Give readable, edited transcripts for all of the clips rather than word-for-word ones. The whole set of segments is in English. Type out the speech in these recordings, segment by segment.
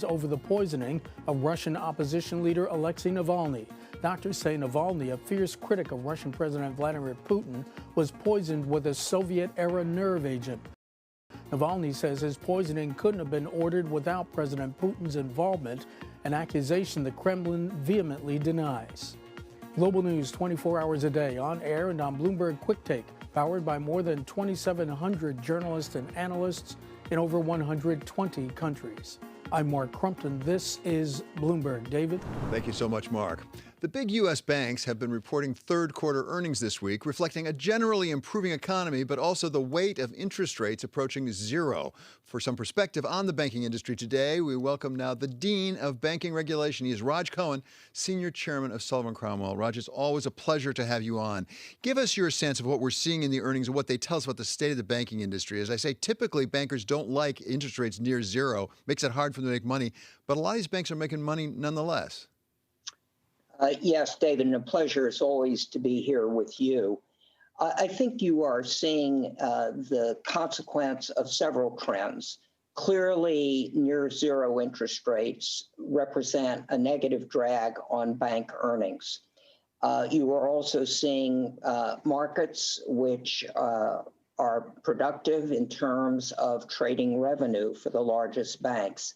over the poisoning of Russian opposition leader Alexei Navalny. Doctors say Navalny, a fierce critic of Russian President Vladimir Putin, was poisoned with a Soviet-era nerve agent. Navalny says his poisoning couldn't have been ordered without President Putin's involvement, an accusation the Kremlin vehemently denies. Global news 24 hours a day, on air and on Bloomberg Quick Take, powered by more than 2,700 journalists and analysts in over 120 countries. I'm Mark Crumpton. This is Bloomberg. David? Thank you so much, Mark. The big U.S. banks have been reporting third quarter earnings this week, reflecting a generally improving economy, but also the weight of interest rates approaching zero. For some perspective on the banking industry today, we welcome now the Dean of Banking Regulation. He is Raj Cohen, Senior Chairman of Sullivan Cromwell. Raj, it's always a pleasure to have you on. Give us your sense of what we're seeing in the earnings and what they tell us about the state of the banking industry. As I say, typically bankers don't like interest rates near zero. Makes it hard for them to make money, but a lot of these banks are making money nonetheless. Yes, David, and a pleasure as always to be here with you. I think you are seeing the consequence of several trends. Clearly, near zero interest rates represent a negative drag on bank earnings. You are also seeing markets which are productive in terms of trading revenue for the largest banks.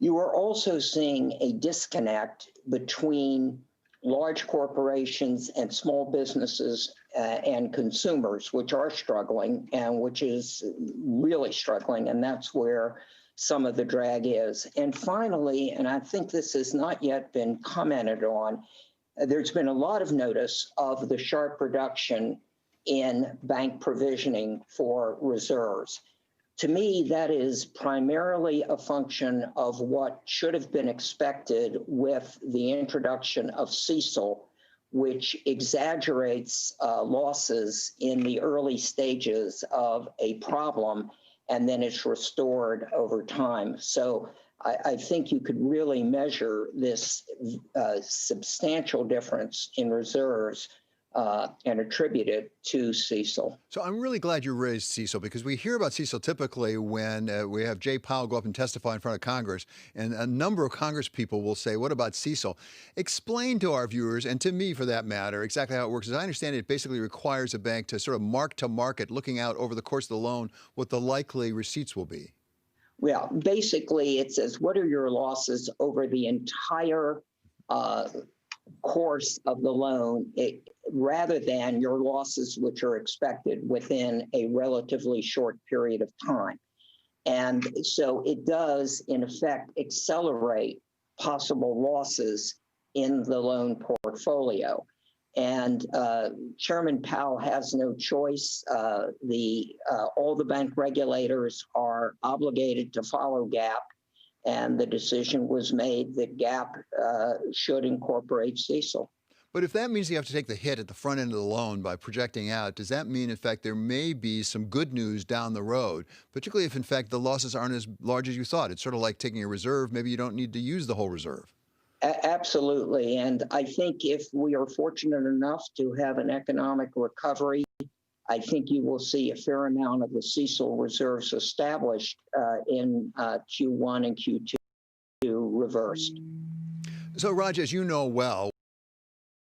You are also seeing a disconnect between large corporations and small businesses and consumers, which are struggling and which is really struggling, and that's where some of the drag is. And finally, and I think this has not yet been commented on, there's been a lot of notice of the sharp reduction in bank provisioning for reserves. To me, that is primarily a function of what should have been expected with the introduction of CECL, which exaggerates losses in the early stages of a problem, and then it's restored over time. So I think you could really measure this substantial difference in reserves and attribute it to CECL. So I'm really glad you raised CECL, because we hear about CECL typically when we have Jay Powell go up and testify in front of Congress, and a number of Congress people will say, what about CECL? Explain to our viewers, and to me for that matter, exactly how it works. As I understand it, it basically requires a bank to sort of mark to market, looking out over the course of the loan, what the likely receipts will be. Well, basically it says, what are your losses over the entire course of the loan, rather than your losses which are expected within a relatively short period of time. And so it does, in effect, accelerate possible losses in the loan portfolio. And Chairman Powell has no choice. All the bank regulators are obligated to follow GAAP. And the decision was made that GAAP should incorporate CECL. But if that means you have to take the hit at the front end of the loan by projecting out, does that mean, in fact, there may be some good news down the road, particularly if, in fact, the losses aren't as large as you thought? It's sort of like taking a reserve. Maybe you don't need to use the whole reserve. Absolutely. And I think if we are fortunate enough to have an economic recovery, I think you will see a fair amount of the CECL reserves established in Q1 and Q2 reversed. So, Raj, as you know well,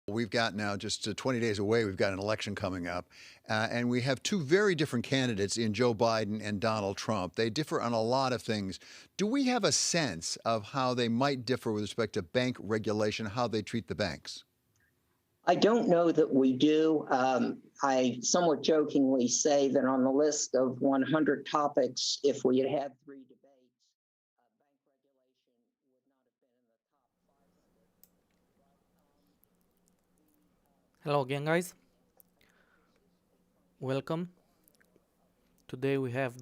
we've got now just 20 days away, we've got an election coming up, and we have two very different candidates in Joe Biden and Donald Trump. They differ on a lot of things. Do we have a sense of how they might differ with respect to bank regulation, how they treat the banks? I don't know that we do. I somewhat jokingly say that on the list of 100 topics, if we had had 3 debates, bank regulation would not have been in the top 5. Hello again, guys. Welcome. Today we have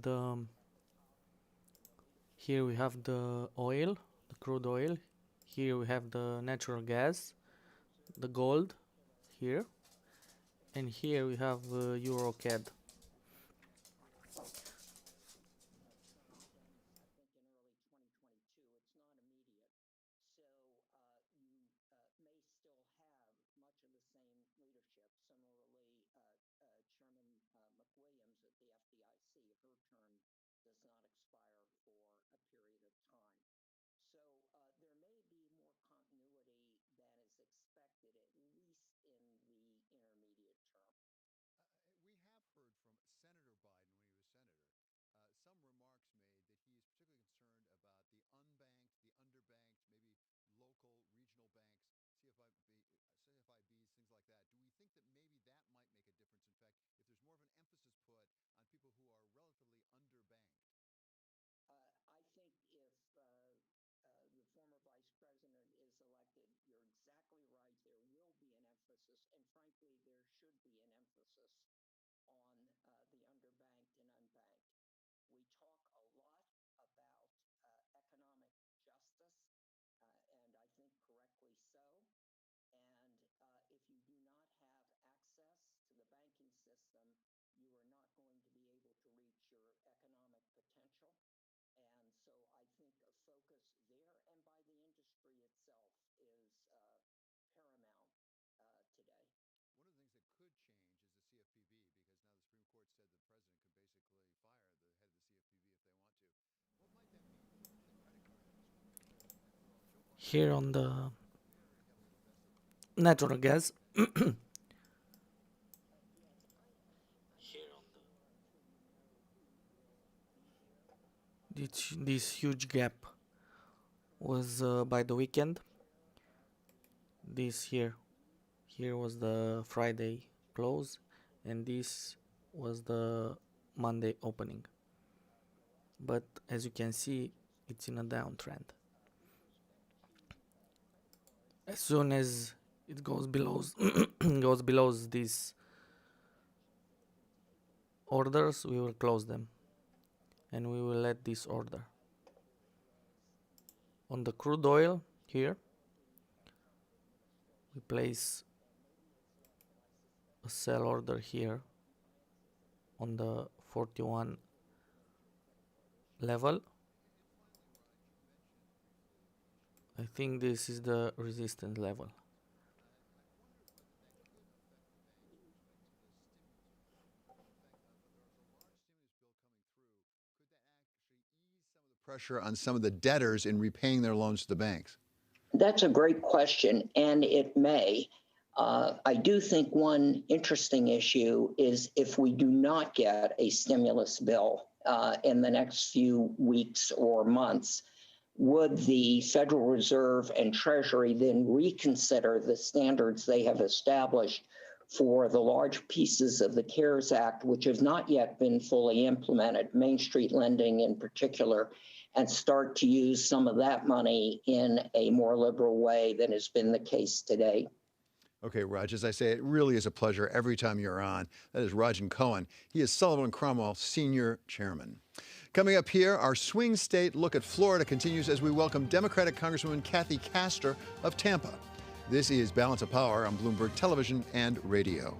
here we have the oil, the crude oil. Here we have the natural gas, the gold here, and here we have EuroCAD. like that, do we think that maybe that might make a difference? In fact, if there's more of an emphasis put on people who are relatively underbanked? I think if the former vice president is elected, you're exactly right. There will be an emphasis, and frankly, there should be an emphasis on the underbanked and unbanked. We talk a lot about economic justice, and I think correctly so. And if you do not have access to the banking system, you are not going to be able to reach your economic potential. And so I think a focus there and by the industry itself is paramount today. One of the things that could change is the CFPB, because now the Supreme Court said the president can basically fire the head of the CFPB if they want to. What might that mean for the credit card industry? Because, after all, Joe Biden Here on the very heavily invested in natural gas. Yes, Here on sure Arthur Monero, who will be there. this huge gap was by the weekend. This here was the Friday close, and this was the Monday opening. But as you can see, it's in a downtrend. As soon as it goes below goes below these orders, we will close them, and we will let this order. On the crude oil here, we place a sell order here on the 41 level. And finally, Raj, you mentioned briefly the issue of I think this is the resistance level. I wondered whether that could affect the banks with respect to the stimulus bill. In fact, there's a large stimulus bill coming through. Could that actually ease some of the pressure on some of the debtors in repaying their loans to the banks? That's a great question, and it may. I do think one interesting issue is if we do not get a stimulus bill in the next few weeks or months, would the Federal Reserve and Treasury then reconsider the standards they have established for the large pieces of the CARES Act, which have not yet been fully implemented, Main Street lending in particular, and start to use some of that money in a more liberal way than has been the case today? Okay, Raj, as I say, it really is a pleasure every time you're on. That is Rajan Cohen. He is Sullivan & Cromwell Senior Chairman. Coming up here, our swing state look at Florida continues as we welcome Democratic Congresswoman Kathy Castor of Tampa. This is Balance of Power on Bloomberg Television and Radio.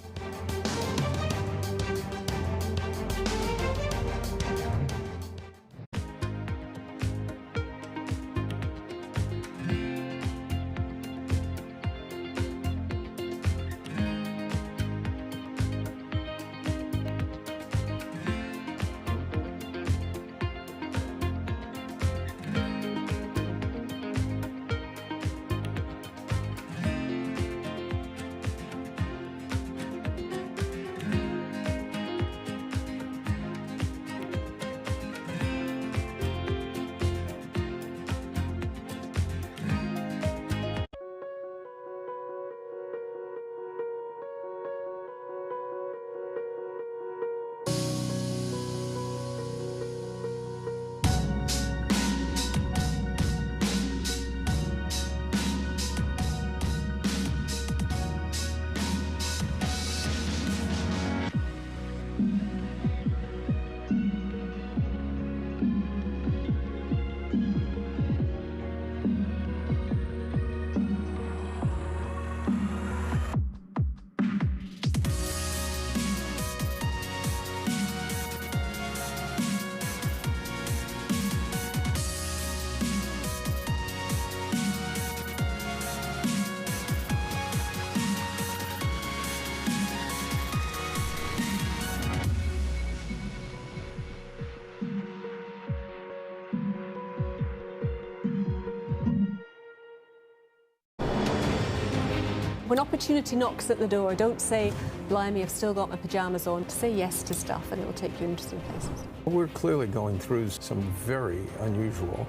When opportunity knocks at the door, don't say, blimey, I've still got my pajamas on. Say yes to stuff and it will take you interesting places. We're clearly going through some very unusual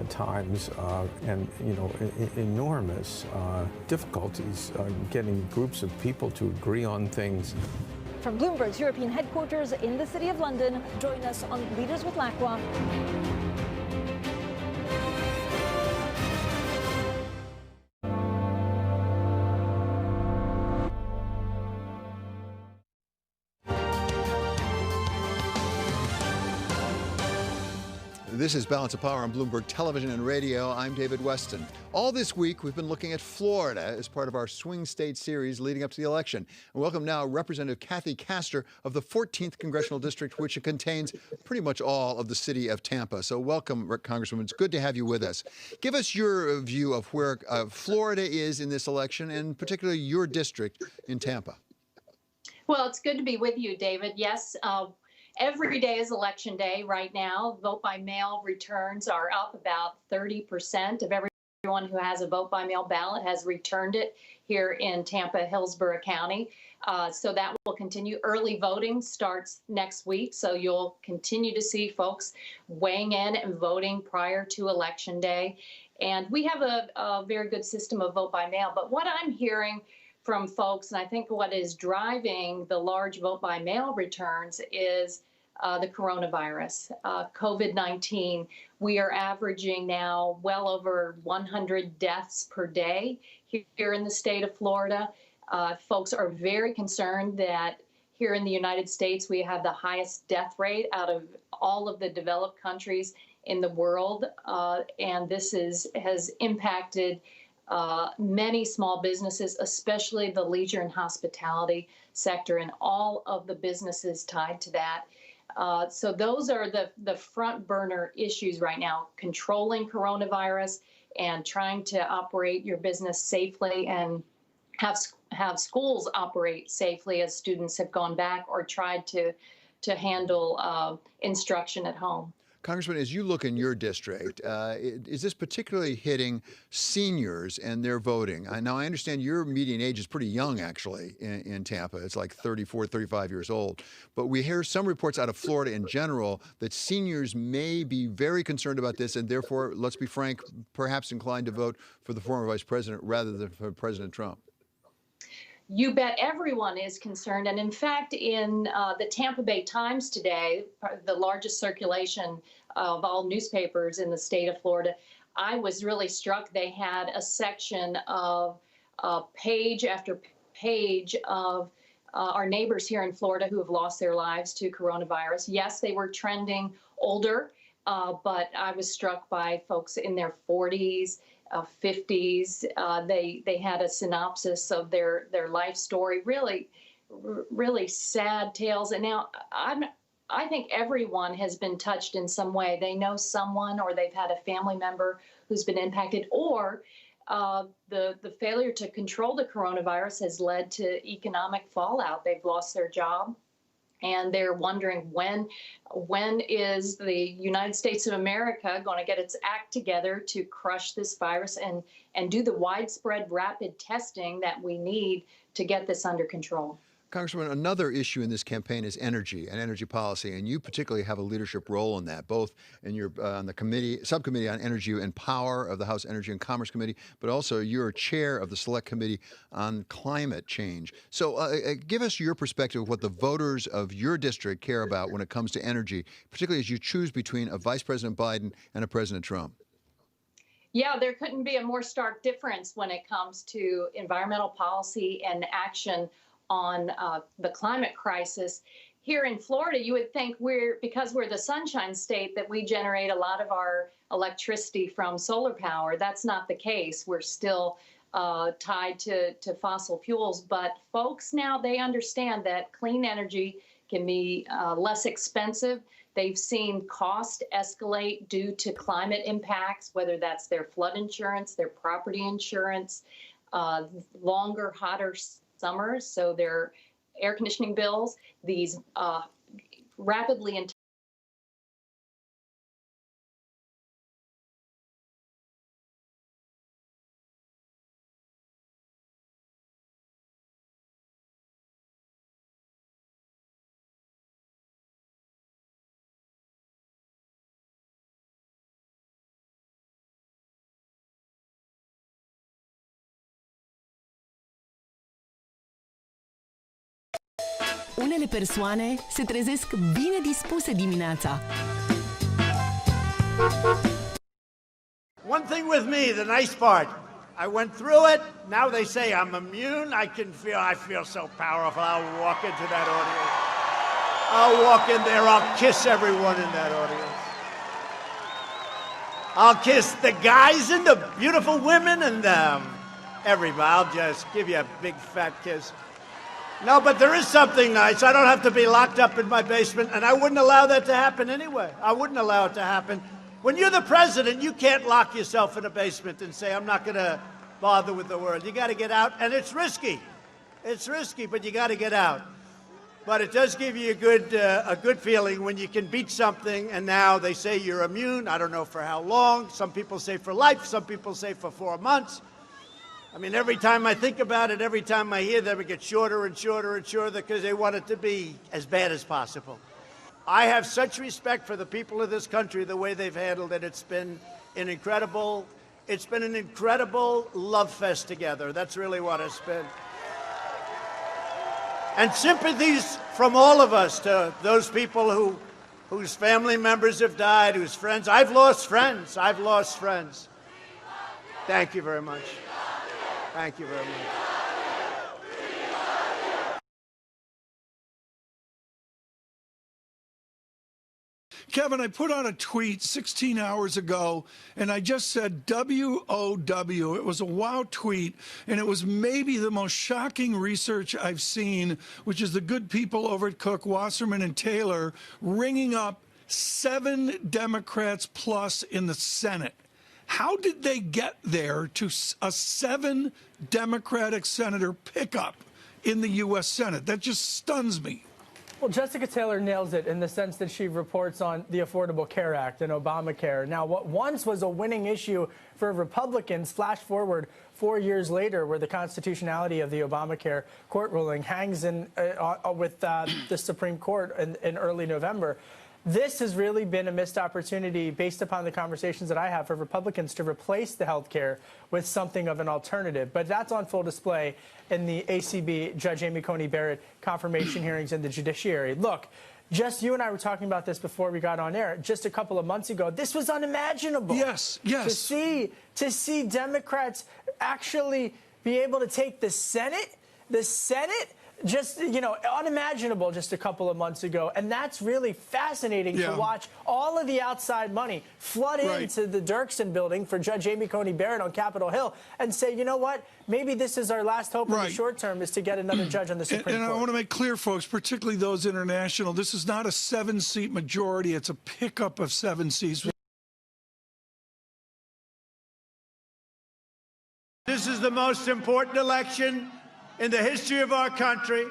times and, enormous difficulties getting groups of people to agree on things. From Bloomberg's European headquarters in the City of London, join us on Leaders with LACWA. This is Balance of Power on Bloomberg Television and Radio. I'm David Weston. All this week, we've been looking at Florida as part of our Swing State series leading up to the election. And welcome now Representative Kathy Castor of the 14th Congressional District, which contains pretty much all of the city of Tampa. So welcome, Congresswoman. It's good to have you with us. Give us your view of where Florida is in this election, and particularly your district in Tampa. Well, it's good to be with you, David. Yes, every day is election day right now. Vote by mail returns are up about 30% of everyone who has a vote by mail ballot has returned it here in Tampa, Hillsborough County. So that will continue. Early voting starts next week. So you'll continue to see folks weighing in and voting prior to Election Day. And we have a very good system of vote by mail. But what I'm hearing from folks, and I think what is driving the large vote by mail returns is the coronavirus, COVID-19. We are averaging now well over 100 deaths per day here in the state of Florida. Folks are very concerned that here in the United States, we have the highest death rate out of all of the developed countries in the world. And this has impacted many small businesses, especially the leisure and hospitality sector and all of the businesses tied to that. So those are the front burner issues right now, controlling coronavirus and trying to operate your business safely and have schools operate safely as students have gone back or tried to handle instruction at home. Congressman, as you look in your district, is this particularly hitting seniors and their voting? Now, I understand your median age is pretty young, actually, in Tampa. It's like 34, 35 years old. But we hear some reports out of Florida in general that seniors may be very concerned about this and therefore, let's be frank, perhaps inclined to vote for the former vice president rather than for President Trump. You bet everyone is concerned. And in fact, in the Tampa Bay Times today, the largest circulation of all newspapers in the state of Florida, I was really struck. They had a section of page after page of our neighbors here in Florida who have lost their lives to coronavirus. Yes, they were trending older, but I was struck by folks in their 40s, 50s. They had a synopsis of their life story, really sad tales. And now I think everyone has been touched in some way. They know someone or they've had a family member who's been impacted, or the failure to control the coronavirus has led to economic fallout. They've lost their job. And they're wondering when is the United States of America going to get its act together to crush this virus and do the widespread rapid testing that we need to get this under control. Congressman, another issue in this campaign is energy and energy policy, and you particularly have a leadership role in that, both in your on the subcommittee on energy and power of the House Energy and Commerce Committee, but also you're chair of the Select Committee on Climate Change. So give us your perspective of what the voters of your district care about when it comes to energy, particularly as you choose between a Vice President Biden and a President Trump. Yeah, there couldn't be a more stark difference when it comes to environmental policy and action on the climate crisis. Here in Florida, you would think because we're the sunshine state that we generate a lot of our electricity from solar power. That's not the case. We're still tied to fossil fuels. But folks now, they understand that clean energy can be less expensive. They've seen cost escalate due to climate impacts, whether that's their flood insurance, their property insurance, longer, hotter summers, so their air conditioning bills, these rapidly Unele persoane se trezesc bine dispuse dimineața. One thing with me, the nice part, I went through it. Now they say I'm immune. I feel so powerful. I'll walk into that audience. I'll walk in there. I'll kiss everyone in that audience. I'll kiss the guys and the beautiful women and everybody. I'll just give you a big fat kiss. No, but there is something nice. I don't have to be locked up in my basement, and I wouldn't allow that to happen anyway. I wouldn't allow it to happen. When you're the president, you can't lock yourself in a basement and say, I'm not going to bother with the world. You got to get out, and it's risky. It's risky, but you got to get out. But it does give you a good feeling when you can beat something, and now they say you're immune. I don't know for how long. Some people say for life. Some people say for 4 months. I mean, every time I think about it, every time I hear them, it gets shorter and shorter and shorter because they want it to be as bad as possible. I have such respect for the people of this country, the way they've handled it. It's been an incredible love fest together. That's really what it's been. And sympathies from all of us to those people whose family members have died, whose friends. I've lost friends. Thank you very much. Thank you very much. Kevin, I put out a tweet 16 hours ago, and I just said WOW. It was a wow tweet, and it was maybe the most shocking research I've seen, which is the good people over at Cook, Wasserman, and Taylor ringing up 7 Democrats plus in the Senate. How did they get there to a 7 Democratic senator pickup in the U.S. Senate? That just stuns me. Well, Jessica Taylor nails it in the sense that she reports on the Affordable Care Act and Obamacare. Now, what once was a winning issue for Republicans, flash forward 4 years later, where the constitutionality of the Obamacare court ruling hangs with the Supreme Court in early November. This has really been a missed opportunity, based upon the conversations that I have, for Republicans to replace the health care with something of an alternative. But that's on full display in the ACB Judge Amy Coney Barrett confirmation hearings in the judiciary. Look, just you and I were talking about this before we got on air. Just a couple of months ago, this was unimaginable. Yes. To see Democrats actually be able to take the Senate, just, unimaginable just a couple of months ago. And that's really fascinating to watch all of the outside money flood into the Dirksen building for Judge Amy Coney Barrett on Capitol Hill and say, you know what, maybe this is our last hope in the short term, is to get another judge on the Supreme Court. And I want to make clear, folks, particularly those international, this is not a 7-seat majority. It's a pickup of 7 seats. This is the most important election in the history of our country.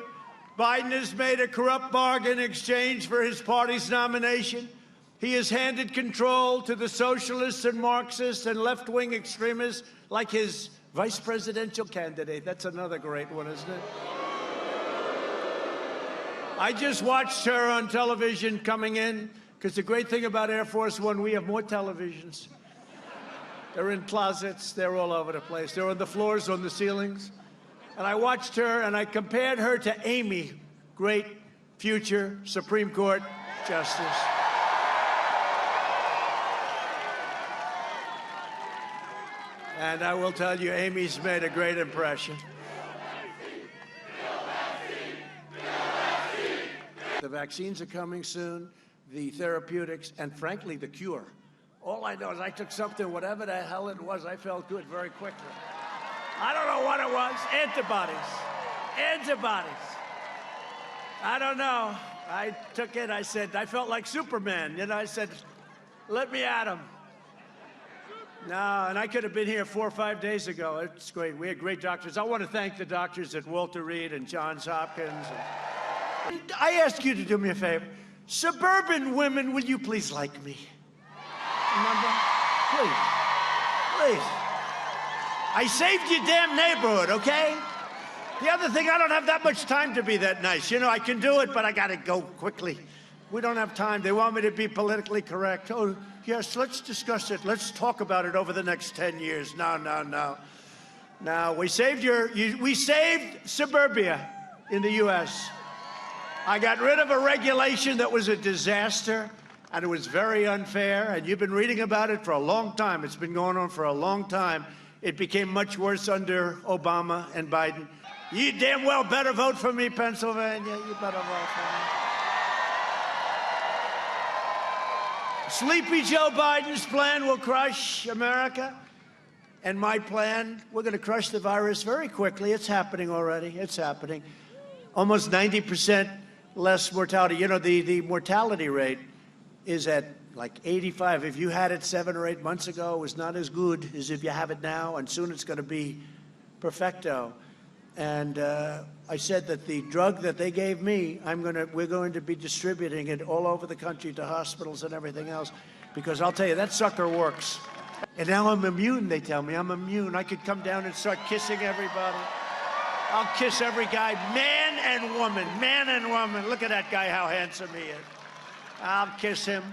Biden has made a corrupt bargain in exchange for his party's nomination. He has handed control to the socialists and Marxists and left-wing extremists like his vice presidential candidate. That's another great one, isn't it? I just watched her on television coming in, because the great thing about Air Force One, we have more televisions. They're in closets. They're all over the place. They're on the floors, on the ceilings. And I watched her, and I compared her to Amy, great future Supreme Court Justice. And I will tell you, Amy's made a great impression. The vaccines are coming soon, the therapeutics, and frankly, the cure. All I know is I took something, whatever the hell it was, I felt good very quickly. I don't know what it was. Antibodies. I don't know. I took it. I said, I felt like Superman. I said, let me at him. No, and I could have been here 4 or 5 days ago. It's great. We had great doctors. I want to thank the doctors at Walter Reed and Johns Hopkins. I ask you to do me a favor. Suburban women, will you please like me? Remember? Please. I saved your damn neighborhood, okay? The other thing, I don't have that much time to be that nice. I can do it, but I got to go quickly. We don't have time. They want me to be politically correct. Oh, yes, let's discuss it. Let's talk about it over the next 10 years. No. We saved suburbia in the U.S. I got rid of a regulation that was a disaster, and it was very unfair, and you've been reading about it for a long time. It's been going on for a long time. It became much worse under Obama and Biden. You damn well better vote for me, Pennsylvania. You better vote for me. Sleepy Joe Biden's plan will crush America. And my plan, we're going to crush the virus very quickly. It's happening already. It's happening. Almost 90% less mortality. You know, the mortality rate is at like 85. If you had it 7 or 8 months ago, it was not as good as if you have it now, and soon it's going to be perfecto. And I said that the drug that they gave me, we're going to be distributing it all over the country to hospitals and everything else, because I'll tell you, that sucker works. And now I'm immune, they tell me. I'm immune. I could come down and start kissing everybody. I'll kiss every guy, man and woman, man and woman. Look at that guy, how handsome he is. I'll kiss him.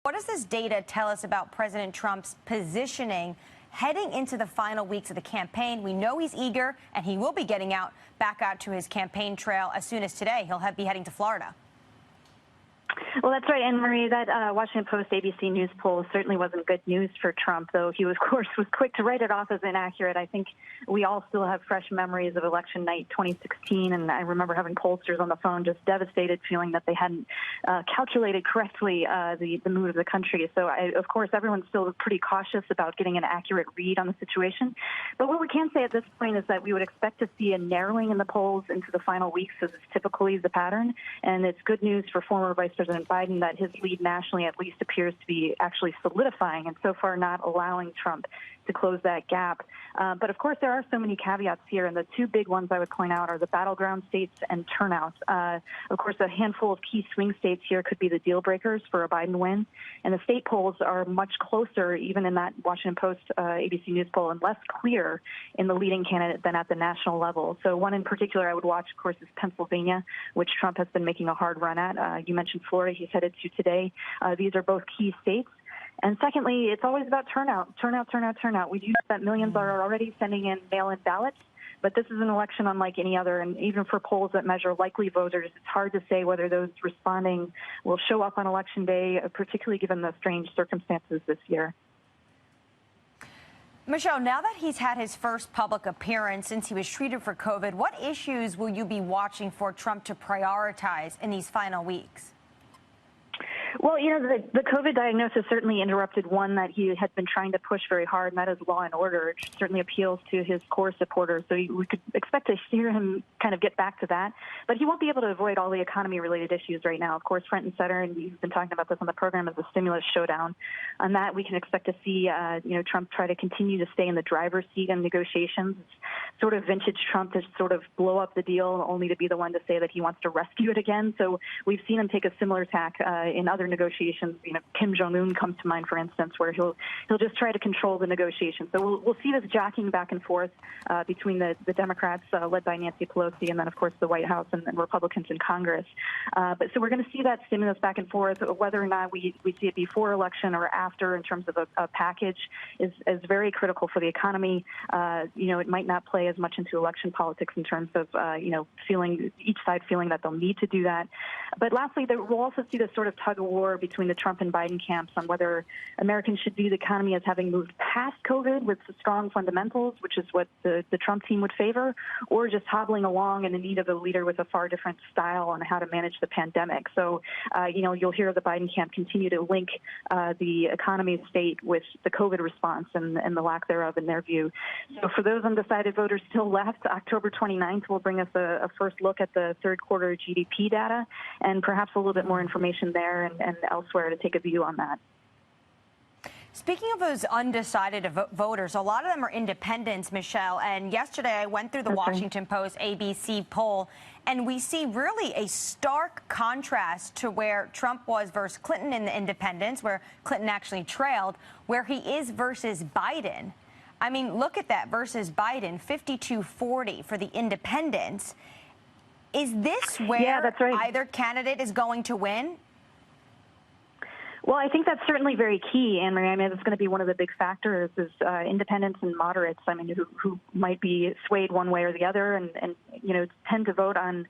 What does this data tell us about President Trump's positioning heading into the final weeks of the campaign? We know he's eager, and he will be getting back out to his campaign trail as soon as today. He'll be heading to Florida. Well, that's right, Anne Marie. That Washington Post ABC News poll certainly wasn't good news for Trump, though he, of course, was quick to write it off as inaccurate. I think we all still have fresh memories of election night 2016, and I remember having pollsters on the phone just devastated, feeling that they hadn't calculated correctly the mood of the country. So, of course, everyone's still pretty cautious about getting an accurate read on the situation. But what we can say at this point is that we would expect to see a narrowing in the polls into the final weeks, as is typically the pattern. And it's good news for former Vice President Biden that his lead nationally at least appears to be actually solidifying, and so far not allowing Trump to close that gap. But of course, there are so many caveats here, and the two big ones I would point out are the battleground states and turnout. Of course, a handful of key swing states here could be the deal breakers for a Biden win, and the state polls are much closer, even in that Washington Post ABC News poll, and less clear in the leading candidate than at the national level. So one in particular I would watch, of course, is Pennsylvania, which Trump has been making a hard run at. You mentioned Florida, he's headed to today. These are both key states. And secondly, it's always about turnout. We do know that millions are already sending in mail-in ballots, but this is an election unlike any other, and even for polls that measure likely voters, it's hard to say whether those responding will show up on Election Day, particularly given the strange circumstances this year. Michelle, now that he's had his first public appearance since he was treated for COVID, what issues will you be watching for Trump to prioritize in these final weeks? Well, you know, the COVID diagnosis certainly interrupted one that he had been trying to push very hard, and that is law and order. It certainly appeals to his core supporters. So we could expect to hear him kind of get back to that. But he won't be able to avoid all the economy-related issues right now. Of course, front and center, and you've been talking about this on the program, is the stimulus showdown. On that, we can expect to see, Trump try to continue to stay in the driver's seat in negotiations. It's sort of vintage Trump to sort of blow up the deal, only to be the one to say that he wants to rescue it again. So we've seen him take a similar tack in other negotiations. You know, Kim Jong-un comes to mind, for instance, where he'll just try to control the negotiations. So we'll see this jockeying back and forth between the Democrats led by Nancy Pelosi and then, of course, the White House and Republicans in Congress. But so we're going to see that stimulus back and forth. Whether or not we see it before election or after in terms of a package is very critical for the economy. It might not play as much into election politics in terms of, feeling each side feeling that they'll need to do that. But lastly, we'll also see this sort of tug of war between the Trump and Biden camps on whether Americans should view the economy as having moved past COVID with strong fundamentals, which is what the Trump team would favor, or just hobbling along and in need of a leader with a far different style on how to manage the pandemic. So, you'll hear the Biden camp continue to link the economy state with the COVID response and the lack thereof in their view. So for those undecided voters still left, October 29th will bring us a first look at the third quarter GDP data and perhaps a little bit more information there and elsewhere to take a view on that. Speaking of those undecided voters, a lot of them are independents, Michelle. And yesterday I went through the Washington Post ABC poll, and we see really a stark contrast to where Trump was versus Clinton in the independents, where Clinton actually trailed, where he is versus Biden. I mean, look at that versus Biden, 52-40 for the independents. Is this where that's right. either candidate is going to win? Well, I think that's certainly very key, Anne-Marie. I mean, it's going to be one of the big factors is independents and moderates, I mean, who might be swayed one way or the other and tend to vote on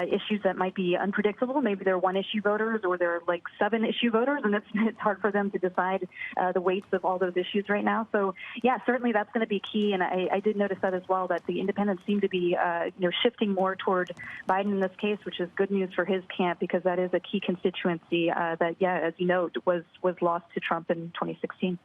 issues that might be unpredictable. Maybe they're one-issue voters or they're like seven-issue voters, and it's hard for them to decide the weights of all those issues right now. So, yeah, certainly that's going to be key, and I did notice that as well, that the independents seem to be shifting more toward Biden in this case, which is good news for his camp because that is a key constituency that, yeah, as you know, was lost to Trump in 2016.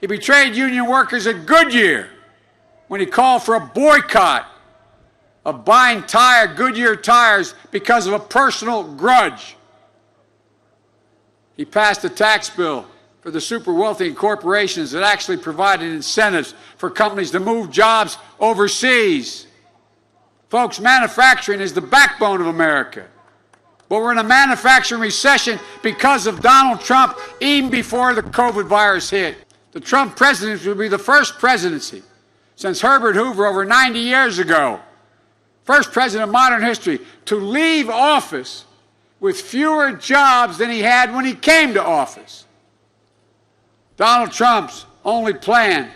He betrayed union workers at Goodyear when he called for a boycott of buying Goodyear tires because of a personal grudge. He passed a tax bill for the super wealthy corporations that actually provided incentives for companies to move jobs overseas. Folks, manufacturing is the backbone of America. But we're in a manufacturing recession because of Donald Trump even before the COVID virus hit. The Trump presidency will be the first presidency since Herbert Hoover over 90 years ago, first president of modern history, to leave office with fewer jobs than he had when he came to office. Donald Trump's only plan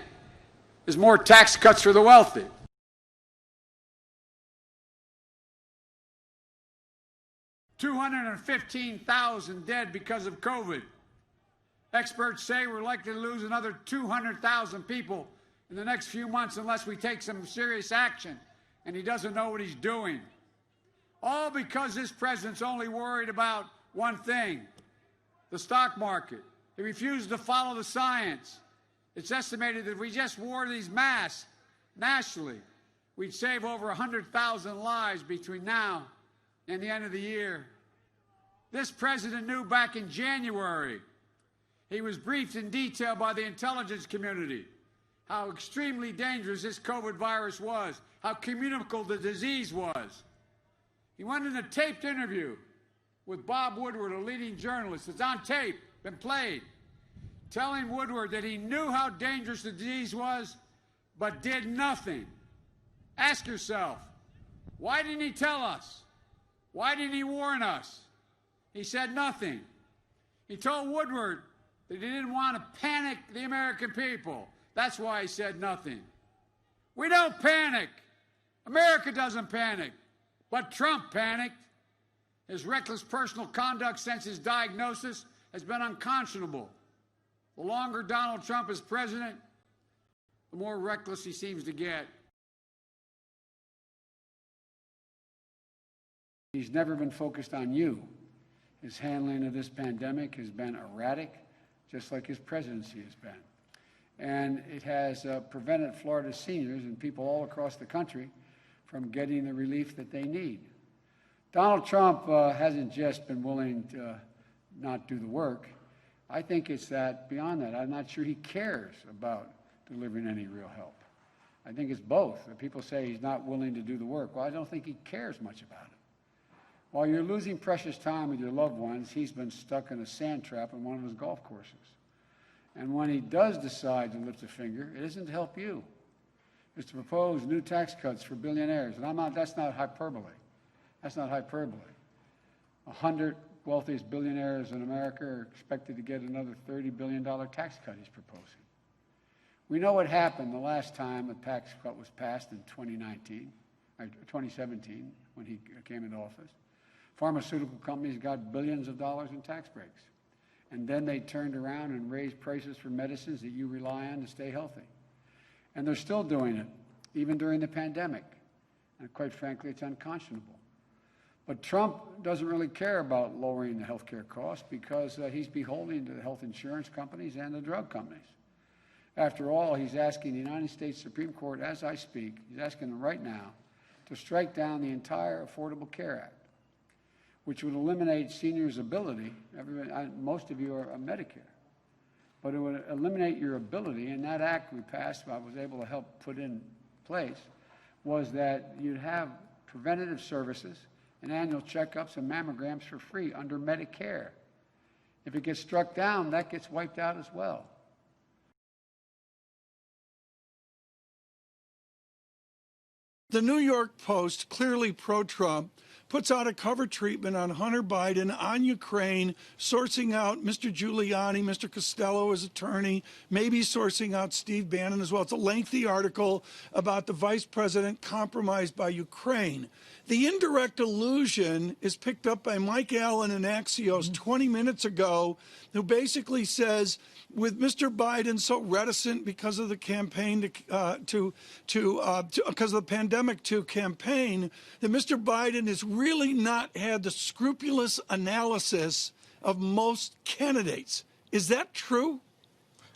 is more tax cuts for the wealthy. $215,000 dead because of COVID. Experts say we're likely to lose another 200,000 people in the next few months unless we take some serious action, and he doesn't know what he's doing. All because this president's only worried about one thing, the stock market. He refused to follow the science. It's estimated that if we just wore these masks nationally, we'd save over 100,000 lives between now and the end of the year. This president knew back in January. He was briefed in detail by the intelligence community how extremely dangerous this COVID virus was, how communicable the disease was. He went in a taped interview with Bob Woodward, a leading journalist. It's on tape, been played, telling Woodward that he knew how dangerous the disease was, but did nothing. Ask yourself, why didn't he tell us? Why didn't he warn us? He said nothing. He told Woodward that he didn't want to panic the American people. That's why he said nothing. We don't panic. America doesn't panic. But Trump panicked. His reckless personal conduct since his diagnosis has been unconscionable. The longer Donald Trump is president, the more reckless he seems to get. He's never been focused on you. His handling of this pandemic has been erratic, just like his presidency has been. And it has prevented Florida seniors and people all across the country from getting the relief that they need. Donald Trump hasn't just been willing to not do the work. I think it's that, beyond that, I'm not sure he cares about delivering any real help. I think it's both. People say he's not willing to do the work. Well, I don't think he cares much about it. While you're losing precious time with your loved ones, he's been stuck in a sand trap on one of his golf courses. And when he does decide to lift a finger, it isn't to help you. It's to propose new tax cuts for billionaires. And that's not hyperbole. That's not hyperbole. 100 wealthiest billionaires in America are expected to get another $30 billion tax cut he's proposing. We know what happened the last time a tax cut was passed in 2017, when he came into office. Pharmaceutical companies got billions of dollars in tax breaks. And then they turned around and raised prices for medicines that you rely on to stay healthy. And they're still doing it, even during the pandemic. And quite frankly, it's unconscionable. But Trump doesn't really care about lowering the health care costs because he's beholden to the health insurance companies and the drug companies. After all, he's asking the United States Supreme Court, as I speak, he's asking them right now to strike down the entire Affordable Care Act, which would eliminate seniors' ability. Most of you are on Medicare. but it would eliminate your ability, and that act we passed, I was able to help put in place, was that you'd have preventative services and annual checkups and mammograms for free under Medicare. If it gets struck down, that gets wiped out as well. The New York Post, clearly pro-Trump, puts out a cover treatment on Hunter Biden, on Ukraine, sourcing out Mr. Giuliani, Mr. Costello, his attorney, maybe sourcing out Steve Bannon as well. It's a lengthy article about the vice president compromised by Ukraine. The indirect allusion is picked up by Mike Allen in Axios 20 minutes ago, who basically says, with Mr. Biden so reticent because of the campaign because of the pandemic to campaign, that Mr. Biden has really not had the scrupulous analysis of most candidates. Is that true?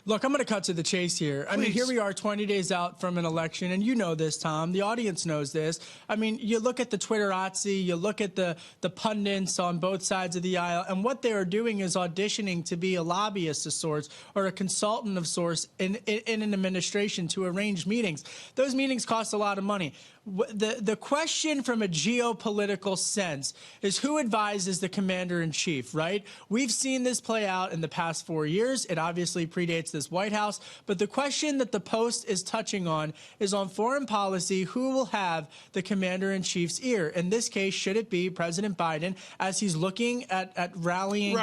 Look, I'm going to cut to the chase here. I mean, here we are 20 days out from an election, and you know this, Tom. The audience knows this. I mean, you look at the Twitterazzi, you look at the pundits on both sides of the aisle, and what they are doing is auditioning to be a lobbyist of sorts or a consultant of sorts in an administration to arrange meetings. Those meetings cost a lot of money. The question from a geopolitical sense is who advises the commander-in-chief, right? We've seen this play out in the past 4 years. It obviously predates this White House. But the question that the Post is touching on is on foreign policy, who will have the commander-in-chief's ear? In this case, should it be President Biden as he's looking at rallying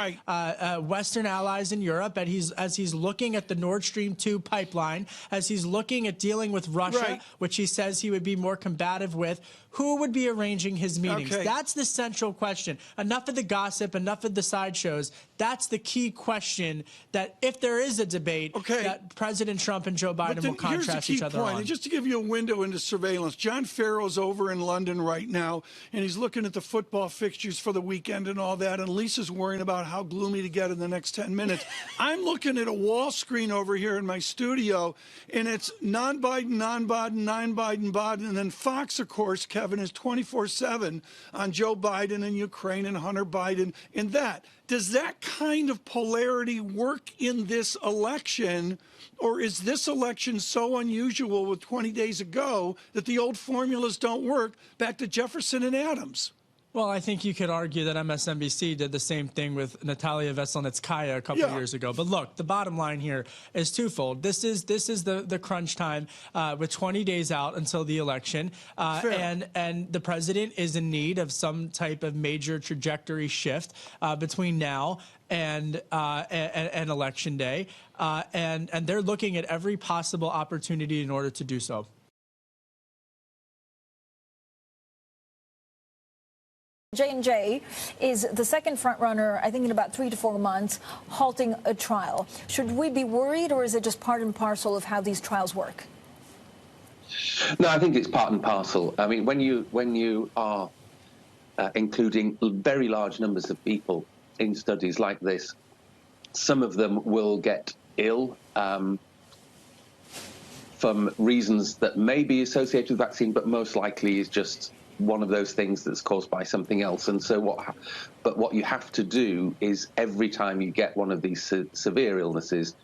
Western allies in Europe, as he's looking at the Nord Stream 2 pipeline, as he's looking at dealing with Russia, which he says he would be more combative with? Who would be arranging his meetings? That's the central question. Enough of the gossip, enough of the sideshows. That's the key question that if there is a debate, that President Trump and Joe Biden will contrast each other on. And just to give you a window into surveillance, John Farrow's over in London right now, and he's looking at the football fixtures for the weekend and all that, and Lisa's worrying about how gloomy to get in the next 10 minutes. I'm looking at a wall screen over here in my studio, and it's non-Biden, non-Biden, non-Biden, Biden, and then Fox, of course, Kevin, is 24/7 on Joe Biden and Ukraine and Hunter Biden and that. Does that kind of polarity work in this election, or is this election so unusual with 20 days ago that the old formulas don't work? Back to Jefferson and Adams. Well, I think you could argue that MSNBC did the same thing with Natalia Veselnitskaya a couple of years ago. But look, the bottom line here is twofold. This is the crunch time with 20 days out until the election, and the president is in need of some type of major trajectory shift between now and election day, and they're looking at every possible opportunity in order to do so. J&J is the second frontrunner, I think in about 3 to 4 months, halting a trial. Should we be worried, or is it just part and parcel of how these trials work? No, I think it's part and parcel. I mean, when you are including very large numbers of people in studies like this, some of them will get ill from reasons that may be associated with vaccine, but most likely is just one of those things that's caused by something else. And so what you have to do is every time you get one of these severe illnesses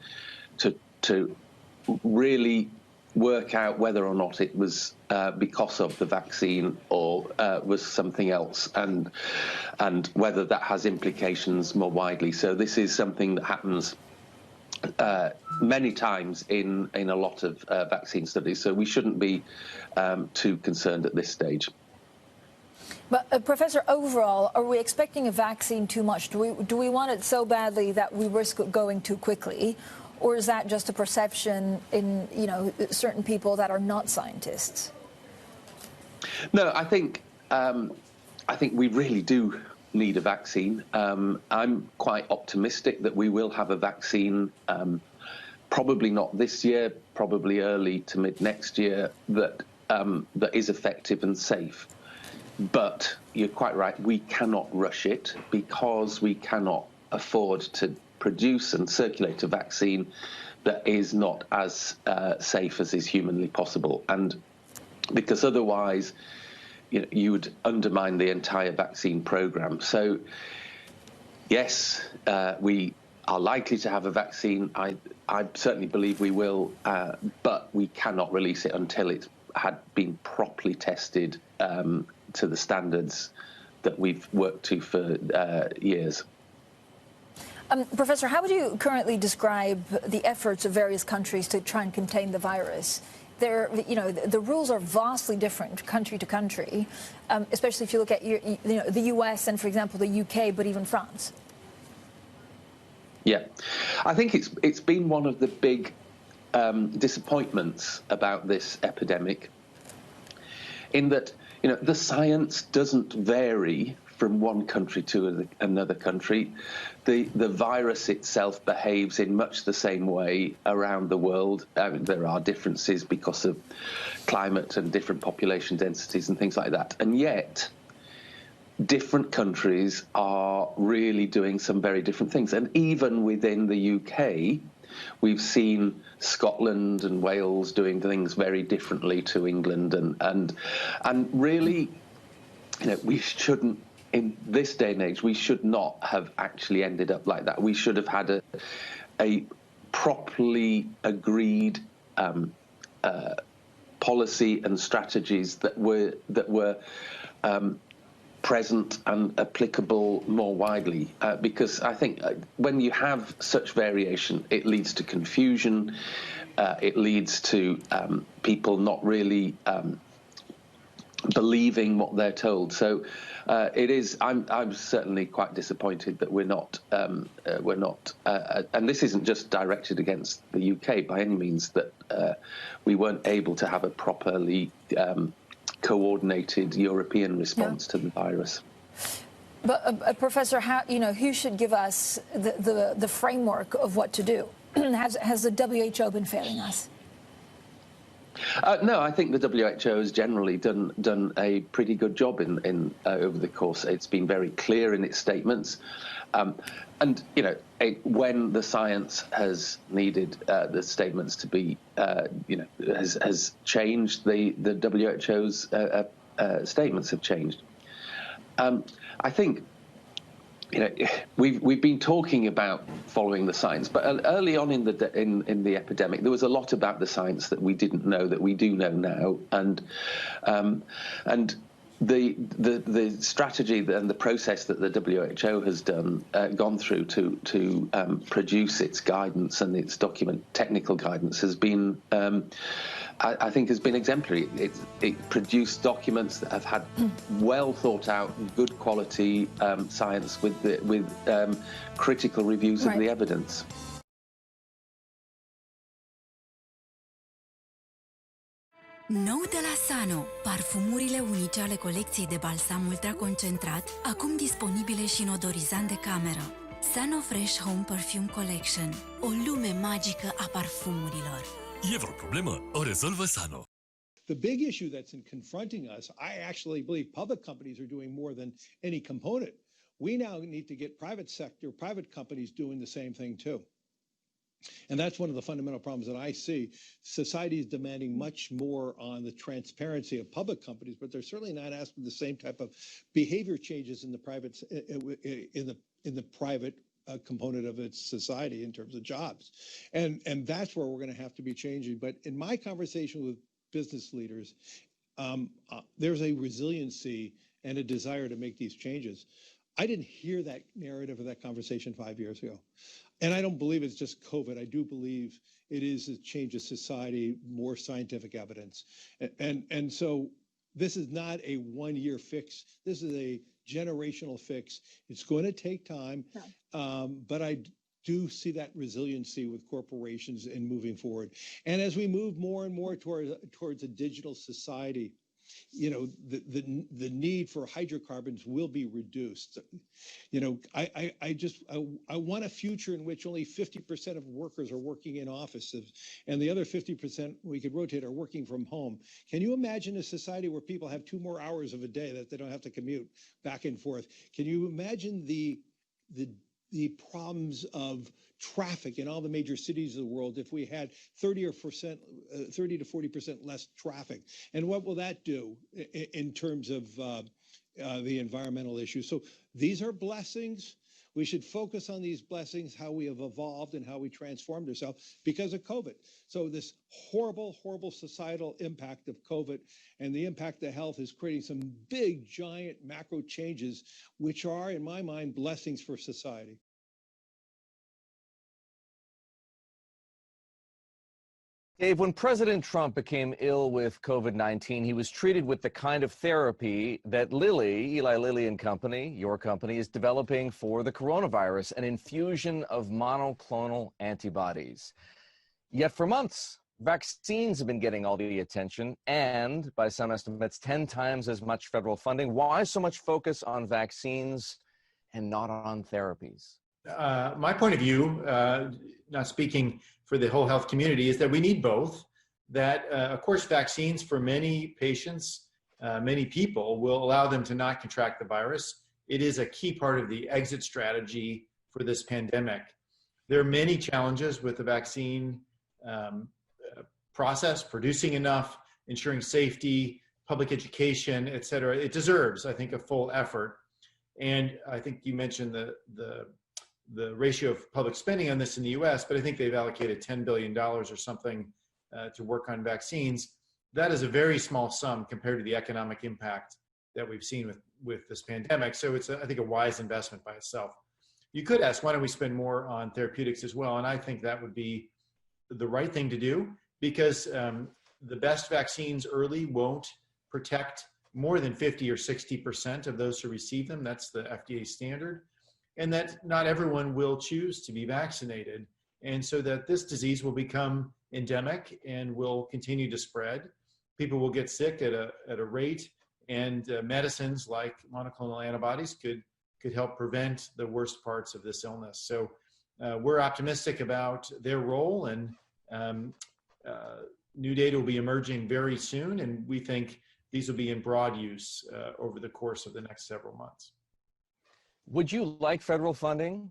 to really work out whether or not it was because of the vaccine or was something else, and whether that has implications more widely. So this is something that happens many times in a lot of vaccine studies. So we shouldn't be too concerned at this stage. But Professor, overall, are we expecting a vaccine too much? Do we want it so badly that we risk going too quickly, or is that just a perception in certain people that are not scientists? No, I think we really do need a vaccine. I'm quite optimistic that we will have a vaccine, probably not this year, probably early to mid next year, that is effective and safe. But you're quite right, we cannot rush it because we cannot afford to produce and circulate a vaccine that is not as safe as is humanly possible. And because otherwise, you would undermine the entire vaccine program. So, yes, we are likely to have a vaccine. I certainly believe we will, but we cannot release it until it's had been properly tested to the standards that we've worked to for years. Professor, how would you currently describe the efforts of various countries to try and contain the virus? The rules are vastly different country to country, especially if you look at the US and, for example, the UK, but even France. Yeah, I think it's been one of the big disappointments about this epidemic, in that the science doesn't vary from one country to another country. The virus itself behaves in much the same way around the world. There are differences because of climate and different population densities and things like that. And yet, different countries are really doing some very different things. And even within the UK, we've seen Scotland and Wales doing things very differently to England. And really, we shouldn't, in this day and age, we should not have actually ended up like that. We should have had a properly agreed policy and strategies that were present and applicable more widely, because I think when you have such variation, it leads to confusion, it leads to people not really believing what they're told. So I'm certainly quite disappointed that we're not, and this isn't just directed against the UK by any means, that we weren't able to have a properly coordinated European response to the virus. But Professor, who should give us the framework of what to do? Has the WHO been failing us? No, I think the WHO has generally done a pretty good job in over the course. It's been very clear in its statements, and when the science has needed the statements to be, has changed. The WHO's statements have changed. I think. We've been talking about following the science, but early on in the epidemic, there was a lot about the science that we didn't know that we do know now, and the strategy and the process that the WHO has gone through to produce its guidance and its technical guidance has been. I think has been exemplary. It produced documents that have had well thought out, good quality science with critical reviews of the evidence. Nou de la Sano, parfumurile unice ale colecției de balsam ultraconcentrat, acum disponibile și în odorizant de cameră. Sano Fresh Home Perfume Collection, o lume magică a parfumurilor. E vreo problemă? O rezolvă Sano. The big issue that's confronting us, I actually believe public companies are doing more than any component. We now need to get private companies doing the same thing too. And that's one of the fundamental problems that I see. Society is demanding much more on the transparency of public companies, but they're certainly not asking the same type of behavior changes in the private component of its society in terms of jobs. And that's where we're going to have to be changing. But in my conversation with business leaders, there's a resiliency and a desire to make these changes. I didn't hear that narrative or that conversation 5 years ago. And I don't believe it's just COVID. I do believe it is a change of society, more scientific evidence. And so this is not a one-year fix. This is a generational fix. It's going to take time, but I do see that resiliency with corporations in moving forward. And as we move more and more towards a digital society, the need for hydrocarbons will be reduced. I want a future in which only 50% of workers are working in offices and the other 50% we could rotate are working from home. Can you imagine a society where people have 2 more hours of a day that they don't have to commute back and forth? Can you imagine the problems of traffic in all the major cities of the world if we had 30 to 40% less traffic? And what will that do in terms of the environmental issues? So these are blessings. We should focus on these blessings, how we have evolved and how we transformed ourselves because of COVID. So this horrible, horrible societal impact of COVID and the impact of health is creating some big, giant macro changes, which are, in my mind, blessings for society. Dave, when President Trump became ill with COVID-19, he was treated with the kind of therapy that Eli Lilly and Company, your company, is developing for the coronavirus, an infusion of monoclonal antibodies. Yet for months, vaccines have been getting all the attention and, by some estimates, 10 times as much federal funding. Why so much focus on vaccines and not on therapies? My point of view, not speaking for the whole health community, is that we need both. That, of course, vaccines for many patients, many people, will allow them to not contract the virus. It is a key part of the exit strategy for this pandemic. There are many challenges with the vaccine process, producing enough, ensuring safety, public education, et cetera. It deserves, I think, a full effort. And I think you mentioned the ratio of public spending on this in the US, but I think they've allocated $10 billion or something to work on vaccines. That is a very small sum compared to the economic impact that we've seen with this pandemic. So it's, I think, a wise investment by itself. You could ask, why don't we spend more on therapeutics as well? And I think that would be the right thing to do, because the best vaccines early won't protect more than 50 or 60% of those who receive them. That's the FDA standard. And that not everyone will choose to be vaccinated. And so that this disease will become endemic and will continue to spread. People will get sick at a rate, and medicines like monoclonal antibodies could help prevent the worst parts of this illness. So we're optimistic about their role, and new data will be emerging very soon, and we think these will be in broad use over the course of the next several months. Would you like federal funding,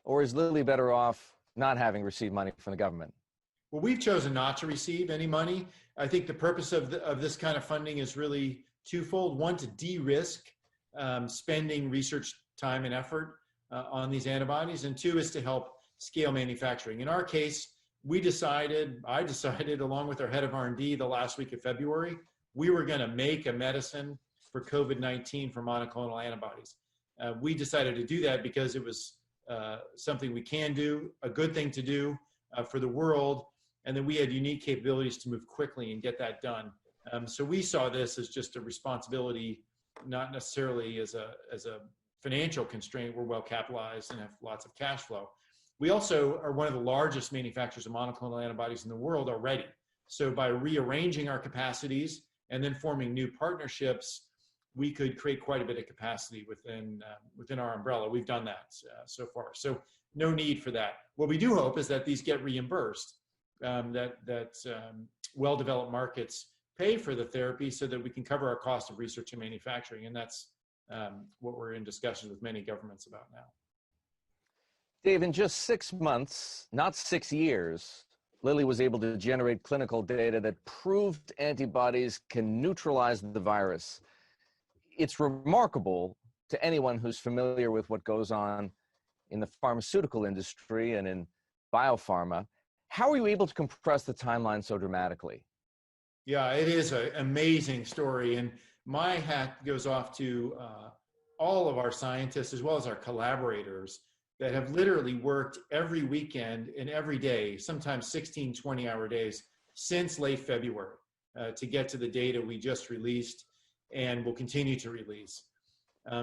or is Lilly better off not having received money from the government? Well, we've chosen not to receive any money. I think the purpose of this kind of funding is really twofold. One, to de-risk spending research time and effort on these antibodies, and two is to help scale manufacturing. In our case, I decided, along with our head of R&D the last week of February, we were going to make a medicine for COVID-19 for monoclonal antibodies. We decided to do that because it was something we can do, a good thing to do for the world, and then we had unique capabilities to move quickly and get that done. So we saw this as just a responsibility, not necessarily as a financial constraint. We're well capitalized and have lots of cash flow. We also are one of the largest manufacturers of monoclonal antibodies in the world already. So by rearranging our capacities and then forming new partnerships, we could create quite a bit of capacity within our umbrella. We've done that so far. So no need for that. What we do hope is that these get reimbursed, that well-developed markets pay for the therapy so that we can cover our cost of research and manufacturing. And that's what we're in discussions with many governments about now. Dave, in just 6 months, not 6 years, Lilly was able to generate clinical data that proved antibodies can neutralize the virus. It's remarkable to anyone who's familiar with what goes on in the pharmaceutical industry and in biopharma. How are you able to compress the timeline so dramatically? Yeah, it is an amazing story. And my hat goes off to all of our scientists, as well as our collaborators, that have literally worked every weekend and every day, sometimes 16, 20-hour days, since late February to get to the data we just released and will continue to release.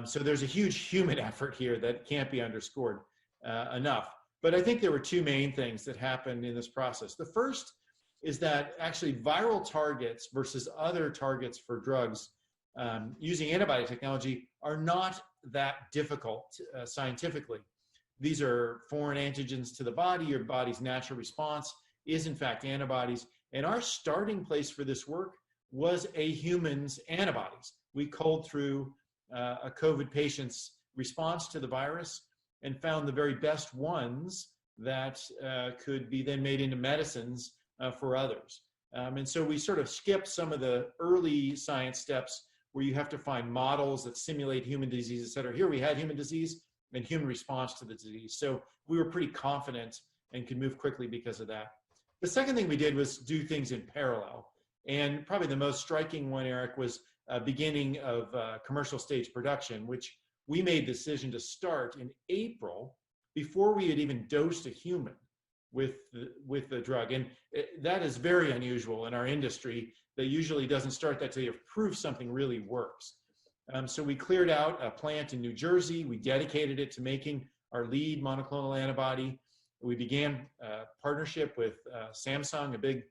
So there's a huge human effort here that can't be underscored enough. But I think there were two main things that happened in this process. The first is that actually viral targets versus other targets for drugs using antibody technology are not that difficult scientifically. These are foreign antigens to the body. Your body's natural response is in fact antibodies. And our starting place for this work was a human's antibodies. We culled through a COVID patient's response to the virus and found the very best ones that could be then made into medicines for others. And so we sort of skipped some of the early science steps where you have to find models that simulate human disease, et cetera. Here we had human disease. and human response to the disease. So we were pretty confident and could move quickly because of that. The second thing we did was do things in parallel. And probably the most striking one, Eric, was beginning of commercial stage production, which we made the decision to start in April before we had even dosed a human with the drug. And that is very unusual in our industry. That usually doesn't start that till you've proved something really works. So we cleared out a plant in New Jersey. We dedicated it to making our lead monoclonal antibody. We began a partnership with Samsung, a big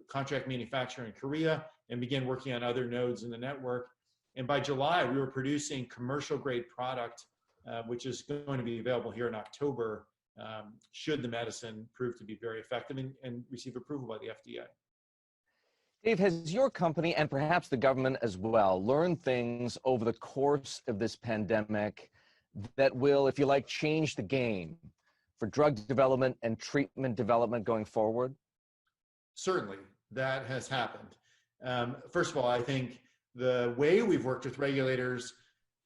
contract manufacturer in Korea, and began working on other nodes in the network. And by July, we were producing commercial grade product, which is going to be available here in October, should the medicine prove to be very effective and receive approval by the FDA. Dave, has your company and perhaps the government as well learned things over the course of this pandemic that will, if you like, change the game for drug development and treatment development going forward? Certainly, that has happened. First of all, I think the way we've worked with regulators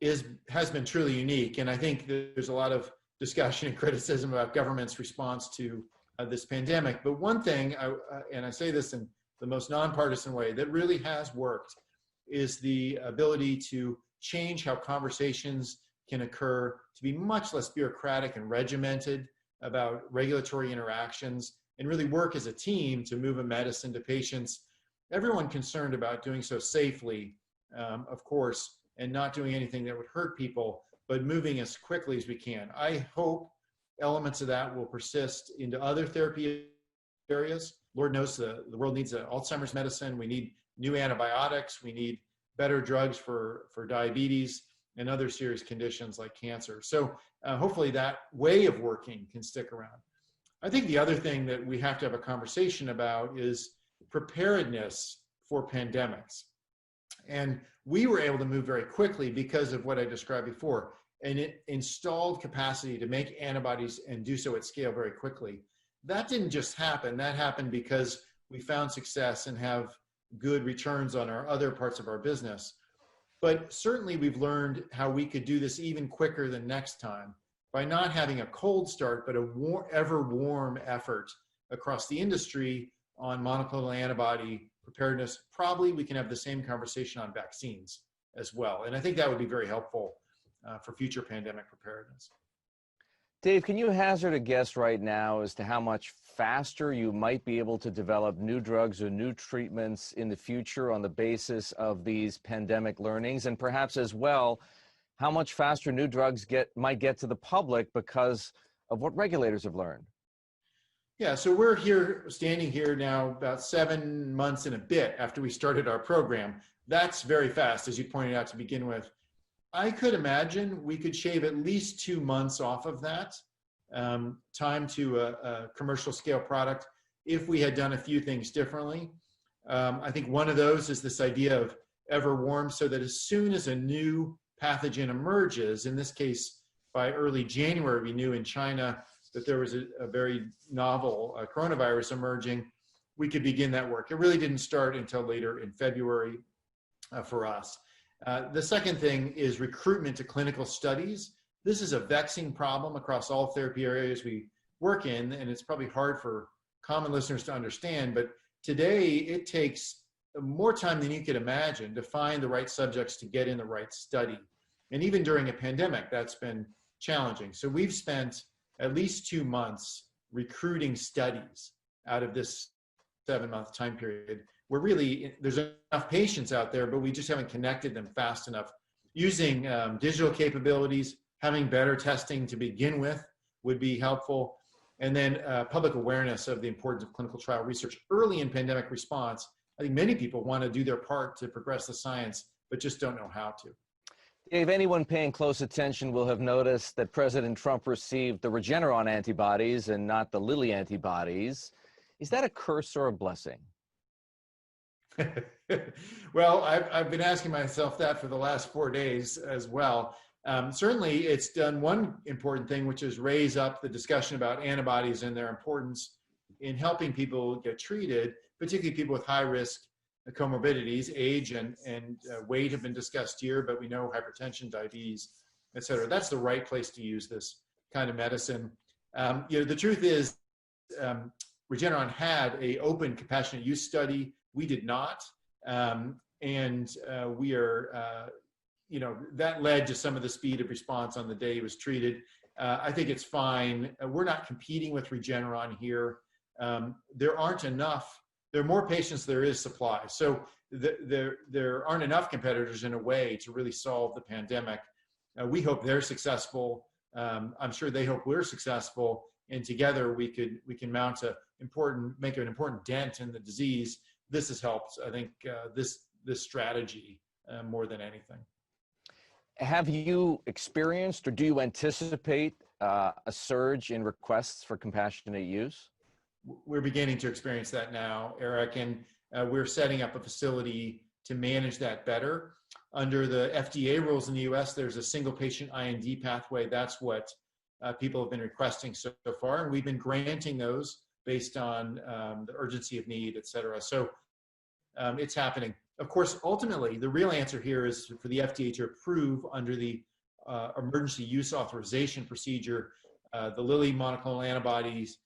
has been truly unique. And I think there's a lot of discussion and criticism about government's response to this pandemic. But one thing, and I say this in the most nonpartisan way, that really has worked is the ability to change how conversations can occur, to be much less bureaucratic and regimented about regulatory interactions, and really work as a team to move a medicine to patients. Everyone concerned about doing so safely, of course, and not doing anything that would hurt people, but moving as quickly as we can. I hope elements of that will persist into other therapy areas. Lord knows the world needs Alzheimer's medicine. We need new antibiotics. We need better drugs for diabetes and other serious conditions like cancer. So hopefully that way of working can stick around. I think the other thing that we have to have a conversation about is preparedness for pandemics. And we were able to move very quickly because of what I described before, an installed capacity to make antibodies and do so at scale very quickly. That didn't just happen. That happened because we found success and have good returns on our other parts of our business. But certainly we've learned how we could do this even quicker than next time by not having a cold start, but a ever warm effort across the industry on monoclonal antibody preparedness. Probably we can have the same conversation on vaccines as well. And I think that would be very helpful for future pandemic preparedness. Dave, can you hazard a guess right now as to how much faster you might be able to develop new drugs or new treatments in the future on the basis of these pandemic learnings? And perhaps as well, how much faster new drugs might get to the public because of what regulators have learned? Yeah, so we're standing here now about 7 months and a bit after we started our program. That's very fast, as you pointed out to begin with. I could imagine we could shave at least 2 months off of that time to a commercial scale product if we had done a few things differently. I think one of those is this idea of ever warm, so that as soon as a new pathogen emerges, in this case by early January, we knew in China that there was a very novel coronavirus emerging, we could begin that work. It really didn't start until later in February for us. The second thing is recruitment to clinical studies. This is a vexing problem across all therapy areas we work in, and it's probably hard for common listeners to understand, but today it takes more time than you could imagine to find the right subjects to get in the right study. And even during a pandemic, that's been challenging. So we've spent at least 2 months recruiting studies out of this 7-month time period, where really there's enough patients out there, but we just haven't connected them fast enough. Using digital capabilities, having better testing to begin with would be helpful. And then public awareness of the importance of clinical trial research early in pandemic response. I think many people want to do their part to progress the science, but just don't know how to. Dave, anyone paying close attention will have noticed that President Trump received the Regeneron antibodies and not the Lilly antibodies. Is that a curse or a blessing? Well, I've been asking myself that for the last 4 days as well. Certainly, it's done one important thing, which is raise up the discussion about antibodies and their importance in helping people get treated, particularly people with high-risk comorbidities. Age and weight have been discussed here, but we know hypertension, diabetes, et cetera. That's the right place to use this kind of medicine. The truth is, Regeneron had an open compassionate use study. We did not. We are, that led to some of the speed of response on the day he was treated. I think it's fine. We're not competing with Regeneron here. There aren't enough. There are more patients than there is supply. So there aren't enough competitors in a way to really solve the pandemic. We hope they're successful. I'm sure they hope we're successful. And together we can make an important dent in the disease. This has helped, I think, this strategy more than anything. Have you experienced or do you anticipate a surge in requests for compassionate use? We're beginning to experience that now, Eric, and we're setting up a facility to manage that better. Under the FDA rules in the US, there's a single patient IND pathway. That's what people have been requesting so far, and we've been granting those based on the urgency of need, et cetera. So it's happening. Of course, ultimately, the real answer here is for the FDA to approve under the emergency use authorization procedure, the Lilly monoclonal antibodies,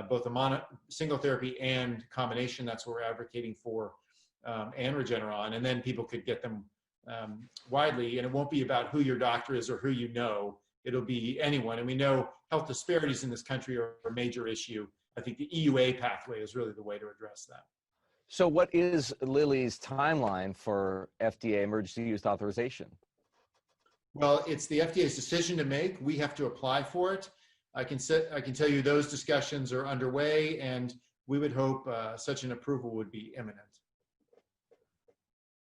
both the single therapy and combination. That's what we're advocating for, and Regeneron. And then people could get them widely, and it won't be about who your doctor is or who you know. It'll be anyone. And we know health disparities in this country are a major issue. I think the EUA pathway is really the way to address that. So what is Lilly's timeline for FDA emergency use authorization? Well, it's the FDA's decision to make. We have to apply for it. I can tell you those discussions are underway, and we would hope such an approval would be imminent.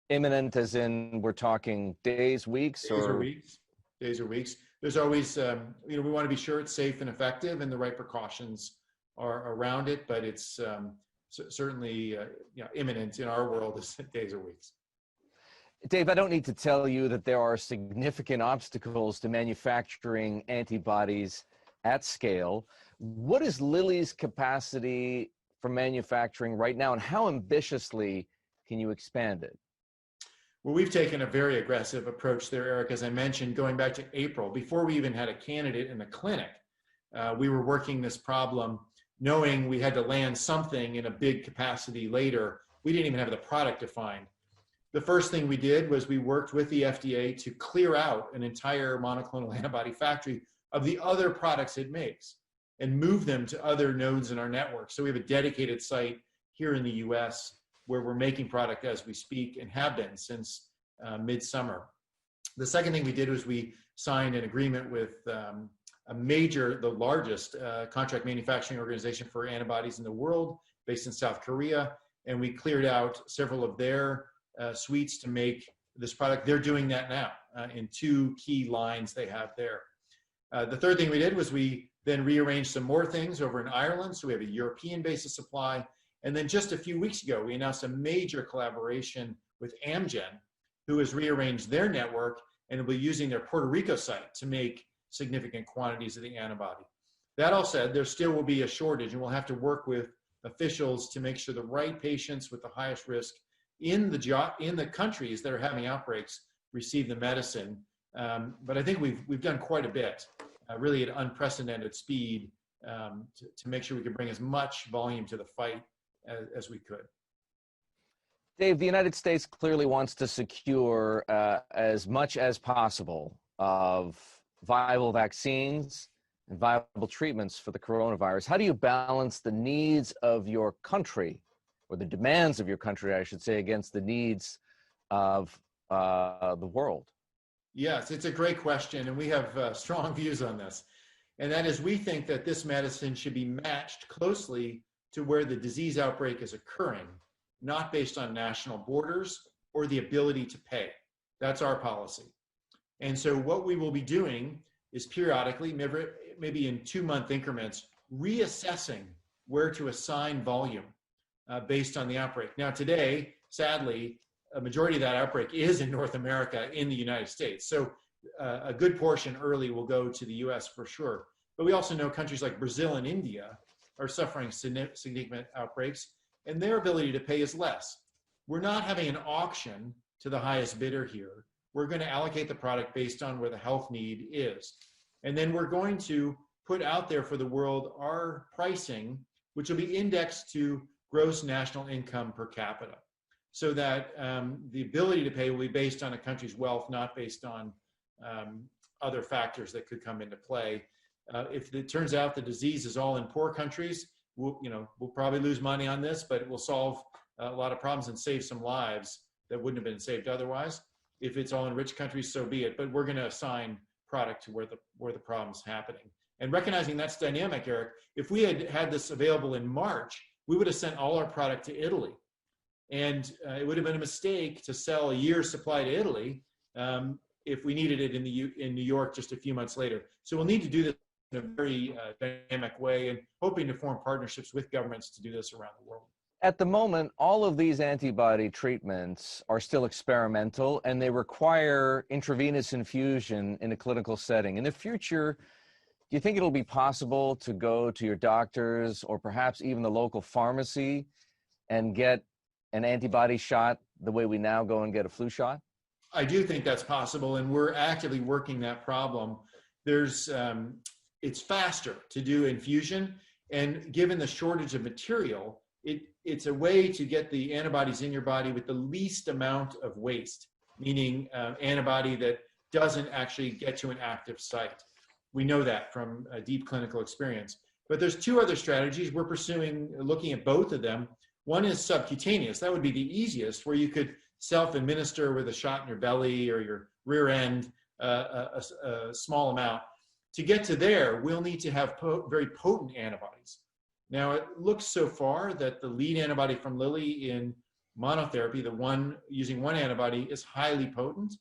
Imminent as in we're talking days, weeks? Days or weeks. Days or weeks. There's always, we want to be sure it's safe and effective and the right precautions are around it, but it's certainly imminent in our world is days or weeks. Dave, I don't need to tell you that there are significant obstacles to manufacturing antibodies at scale. What is Lilly's capacity for manufacturing right now, and how ambitiously can you expand it? Well, we've taken a very aggressive approach there, Eric, as I mentioned, going back to April. Before we even had a candidate in the clinic, we were working this problem knowing we had to land something in a big capacity later. We didn't even have the product defined. The first thing we did was we worked with the FDA to clear out an entire monoclonal antibody factory of the other products it makes and move them to other nodes in our network. So we have a dedicated site here in the US where we're making product as we speak and have been since midsummer. The second thing we did was we signed an agreement with the largest contract manufacturing organization for antibodies in the world, based in South Korea, and we cleared out several of their suites to make this product. They're doing that now in 2 key lines they have there. The third thing we did was we then rearranged some more things over in Ireland, so we have a European base of supply. And then just a few weeks ago, we announced a major collaboration with Amgen, who has rearranged their network and will be using their Puerto Rico site to make significant quantities of the antibody. That all said, there still will be a shortage, and we'll have to work with officials to make sure the right patients with the highest risk in the countries that are having outbreaks receive the medicine. But I think we've done quite a bit, really at unprecedented speed, to make sure we can bring as much volume to the fight as we could. Dave, the United States clearly wants to secure as much as possible of viable vaccines and viable treatments for the coronavirus. How do you balance the needs of your country, or the demands of your country, I should say, against the needs of the world? Yes, it's a great question, and we have strong views on this. And that is, we think that this medicine should be matched closely to where the disease outbreak is occurring, not based on national borders or the ability to pay. That's our policy. And so what we will be doing is periodically, maybe in 2-month increments, reassessing where to assign volume based on the outbreak. Now today, sadly, a majority of that outbreak is in North America, in the United States. So a good portion early will go to the US for sure. But we also know countries like Brazil and India are suffering significant outbreaks, and their ability to pay is less. We're not having an auction to the highest bidder here. we're going to allocate the product based on where the health need is. And then we're going to put out there for the world our pricing, which will be indexed to gross national income per capita, so that the ability to pay will be based on a country's wealth, not based on other factors that could come into play. If it turns out the disease is all in poor countries, we'll probably lose money on this, but it will solve a lot of problems and save some lives that wouldn't have been saved otherwise. If it's all in rich countries, so be it. But we're going to assign product to where the problem's happening. And recognizing that's dynamic, Eric, if we had this available in March, we would have sent all our product to Italy. And it would have been a mistake to sell a year's supply to Italy if we needed it in New York just a few months later. So we'll need to do this in a very dynamic way, and hoping to form partnerships with governments to do this around the world. At the moment, all of these antibody treatments are still experimental, and they require intravenous infusion in a clinical setting. In the future, do you think it'll be possible to go to your doctors or perhaps even the local pharmacy and get an antibody shot the way we now go and get a flu shot? I do think that's possible, and we're actively working that problem. It's faster to do infusion, and given the shortage of material, it's a way to get the antibodies in your body with the least amount of waste, meaning antibody that doesn't actually get to an active site. We know that from a deep clinical experience. But there's two other strategies we're pursuing, looking at both of them. One is subcutaneous. That would be the easiest, where you could self-administer with a shot in your belly or your rear end, a small amount. To get to there, we'll need to have very potent antibodies. Now, it looks so far that the lead antibody from Lilly in monotherapy, the one using one antibody, is highly potent.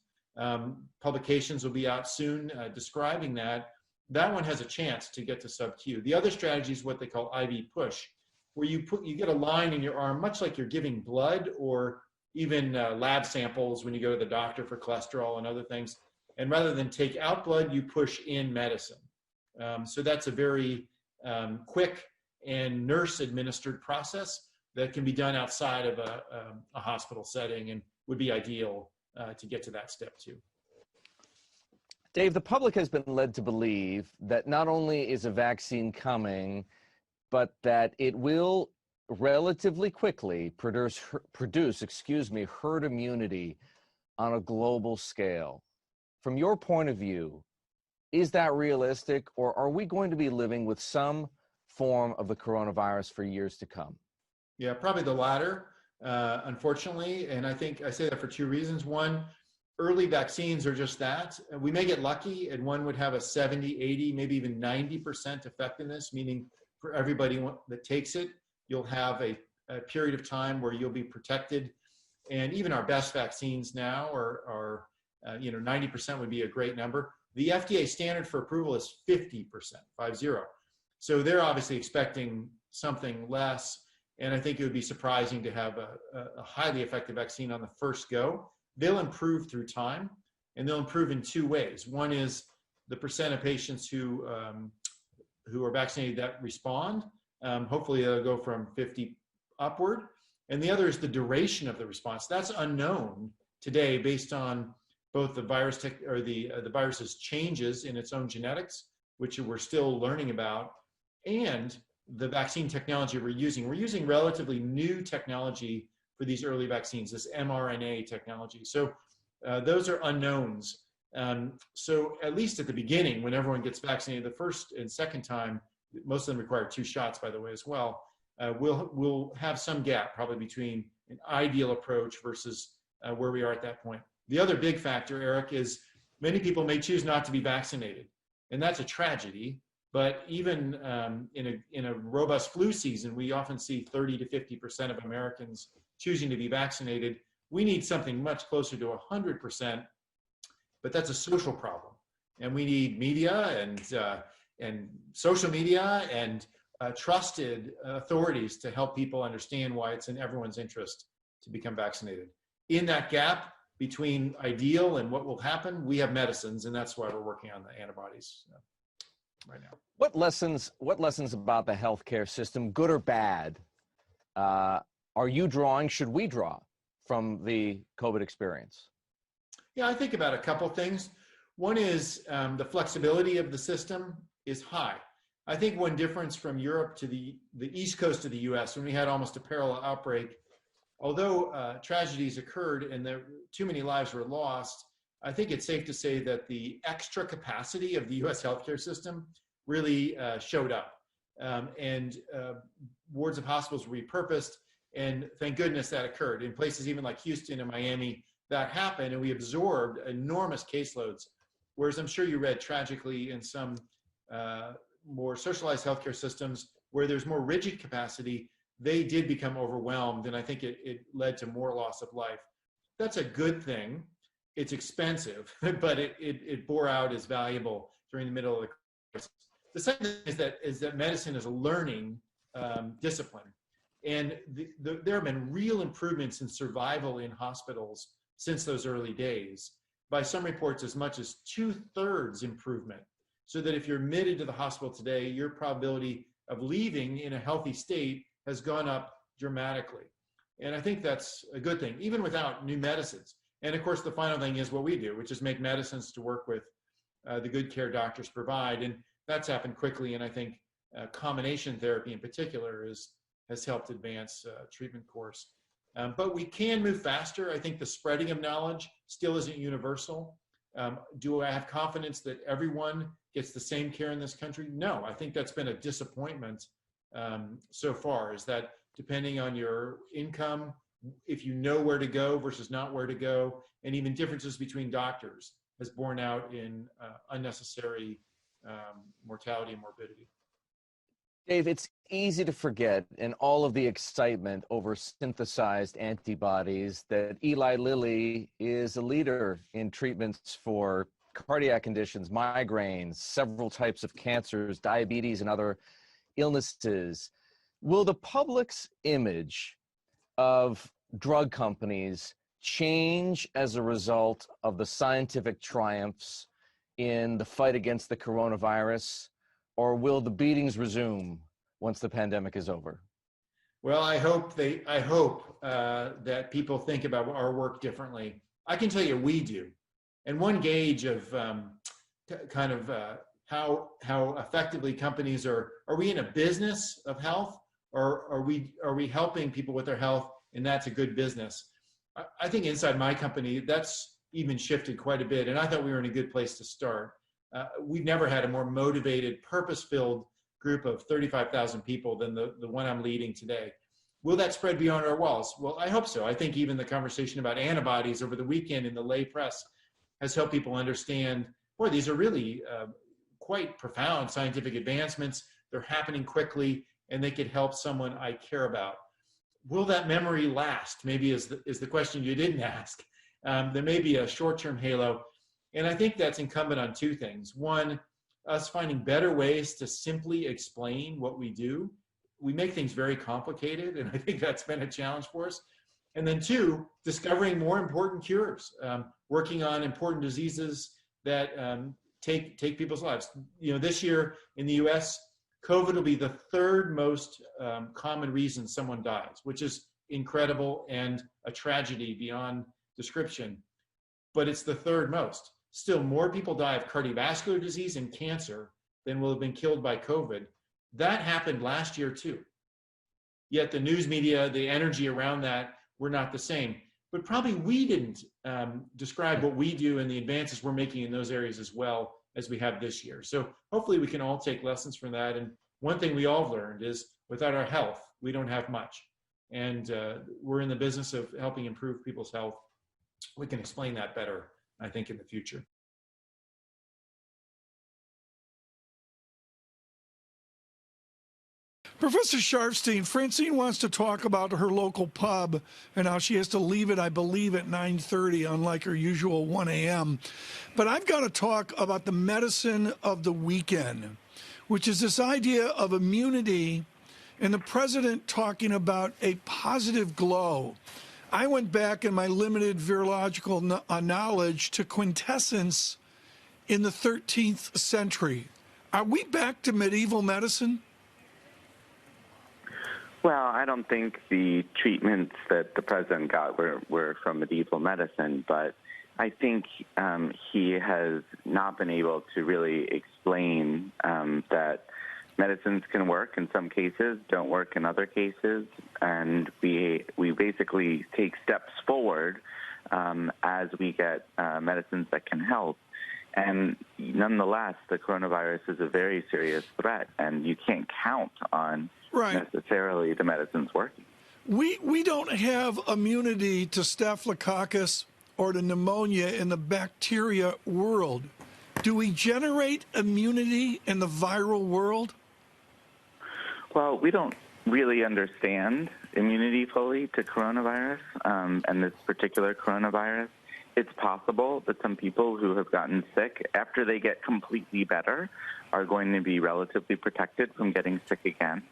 Publications will be out soon describing that. That one has a chance to get to sub-Q. The other strategy is what they call IV push, where you get a line in your arm, much like you're giving blood or even lab samples when you go to the doctor for cholesterol and other things. And rather than take out blood, you push in medicine. So that's a very quick and nurse-administered process that can be done outside of a hospital setting and would be ideal to get to that step too. Dave, the public has been led to believe that not only is a vaccine coming, but that it will relatively quickly produce herd immunity on a global scale. From your point of view, is that realistic, or are we going to be living with some form of the coronavirus for years to come? Yeah, probably the latter, unfortunately. And I think I say that for two reasons. One, early vaccines are just that. We may get lucky and one would have a 70, 80, maybe even 90% effectiveness, meaning for everybody that takes it, you'll have a period of time where you'll be protected. And even our best vaccines now are 90% would be a great number. The FDA standard for approval is 50%, 50. So they're obviously expecting something less. And I think it would be surprising to have a highly effective vaccine on the first go. They'll improve through time, and they'll improve in two ways. One is the percent of patients who are vaccinated that respond. Hopefully they'll go from 50 upward. And the other is the duration of the response. That's unknown today based on both the virus the virus's changes in its own genetics, which we're still learning about, and the vaccine technology we're using. We're using relatively new technology for these early vaccines, this mRNA technology. So those are unknowns. So at least at the beginning, when everyone gets vaccinated the first and second time, most of them require 2 shots, by the way, as well, we'll have some gap probably between an ideal approach versus where we are at that point. The other big factor, Eric, is many people may choose not to be vaccinated, and that's a tragedy. But even in a robust flu season, we often see 30 to 50% of Americans choosing to be vaccinated. We need something much closer to 100%, but that's a social problem. And we need media and social media and trusted authorities to help people understand why it's in everyone's interest to become vaccinated. In that gap between ideal and what will happen, we have medicines, and that's why we're working on the antibodies right now. What lessons about the healthcare system, good or bad, are you drawing, should we draw from the COVID experience? Yeah, I think about a couple things. One is the flexibility of the system is high. I think one difference from Europe to the East Coast of the US, when we had almost a parallel outbreak, although tragedies occurred and too many lives were lost, I think it's safe to say that the extra capacity of the US healthcare system really showed up. And wards of hospitals were repurposed, and thank goodness that occurred. In places even like Houston and Miami, that happened, and we absorbed enormous caseloads. Whereas I'm sure you read tragically in some more socialized healthcare systems where there's more rigid capacity, they did become overwhelmed, and I think it led to more loss of life. That's a good thing. It's expensive, but it bore out as valuable during the middle of the crisis. The second thing is that medicine is a learning discipline, and there have been real improvements in survival in hospitals since those early days. By some reports, as much as 2/3 improvement, so that if you're admitted to the hospital today, your probability of leaving in a healthy state has gone up dramatically. And I think that's a good thing, even without new medicines. And of course, the final thing is what we do, which is make medicines to work with the good care doctors provide. And that's happened quickly. And I think combination therapy in particular has helped advance treatment course. But we can move faster. I think the spreading of knowledge still isn't universal. Do I have confidence that everyone gets the same care in this country? No, I think that's been a disappointment so far, is that depending on your income, if you know where to go versus not where to go, and even differences between doctors has borne out in unnecessary mortality and morbidity. Dave, it's easy to forget in all of the excitement over synthesized antibodies that Eli Lilly is a leader in treatments for cardiac conditions, migraines, several types of cancers, diabetes, and other illnesses. Will the public's image of drug companies change as a result of the scientific triumphs in the fight against the coronavirus, or will the beatings resume once the pandemic is over? Well, I hope that people think about our work differently. I can tell you we do. And one gauge of how effectively companies are we in a business of health, or are we helping people with their health, and that's a good business? I think inside my company, that's even shifted quite a bit, and I thought we were in a good place to start. We've never had a more motivated, purpose-filled group of 35,000 people than the one I'm leading today. Will that spread beyond our walls? Well, I hope so. I think even the conversation about antibodies over the weekend in the lay press has helped people understand, boy, these are really quite profound scientific advancements. They're happening quickly, and they could help someone I care about. Will that memory last? Maybe is the question you didn't ask. There may be a short-term halo, and I think that's incumbent on two things. One, us finding better ways to simply explain what we do. We make things very complicated, and I think that's been a challenge for us. And then two, discovering more important cures, working on important diseases that take people's lives. You know, this year in the US, COVID will be the third most common reason someone dies, which is incredible and a tragedy beyond description, but it's the third most. Still, more people die of cardiovascular disease and cancer than will have been killed by COVID. That happened last year too. Yet the news media, the energy around that were not the same. But probably we didn't describe what we do and the advances we're making in those areas as well as we have this year. So hopefully we can all take lessons from that. And one thing we all learned is without our health, we don't have much. And we're in the business of helping improve people's health. We can explain that better, I think, in the future. Professor Sharfstein, Francine wants to talk about her local pub and how she has to leave it, I believe, at 9:30, unlike her usual 1 a.m. But I've got to talk about the medicine of the weekend, which is this idea of immunity and the president talking about a positive glow. I went back in my limited virological knowledge to quintessence in the 13th century. Are we back to medieval medicine? Well, I don't think the treatments that the president got were from medieval medicine, but I think he has not been able to really explain that medicines can work in some cases, don't work in other cases, and we basically take steps forward as we get medicines that can help. And nonetheless, the coronavirus is a very serious threat, and you can't count on necessarily the medicines working. We don't have immunity to Staphylococcus or to pneumonia in the bacteria world. Do we generate immunity in the viral world? Well, we don't really understand immunity fully to coronavirus and this particular coronavirus. It's possible that some people who have gotten sick, after they get completely better, are going to be relatively protected from getting sick again.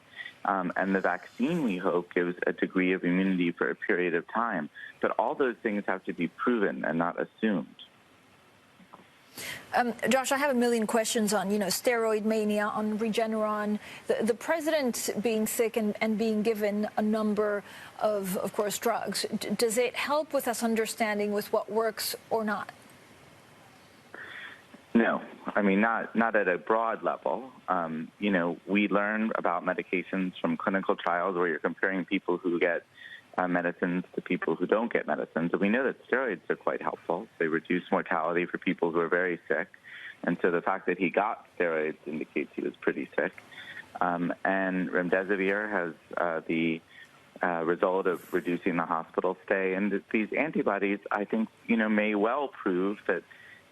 And the vaccine, we hope, gives a degree of immunity for a period of time. But all those things have to be proven and not assumed. Josh, I have a million questions on, steroid mania, on Regeneron, the president being sick and being given a number of course, drugs. Does it help with us understanding with what works or not? No, I mean, not at a broad level. We learn about medications from clinical trials where you're comparing people who get medicines to people who don't get medicines. And we know that steroids are quite helpful. They reduce mortality for people who are very sick. And so the fact that he got steroids indicates he was pretty sick. And remdesivir has the result of reducing the hospital stay. And these antibodies, I think, may well prove that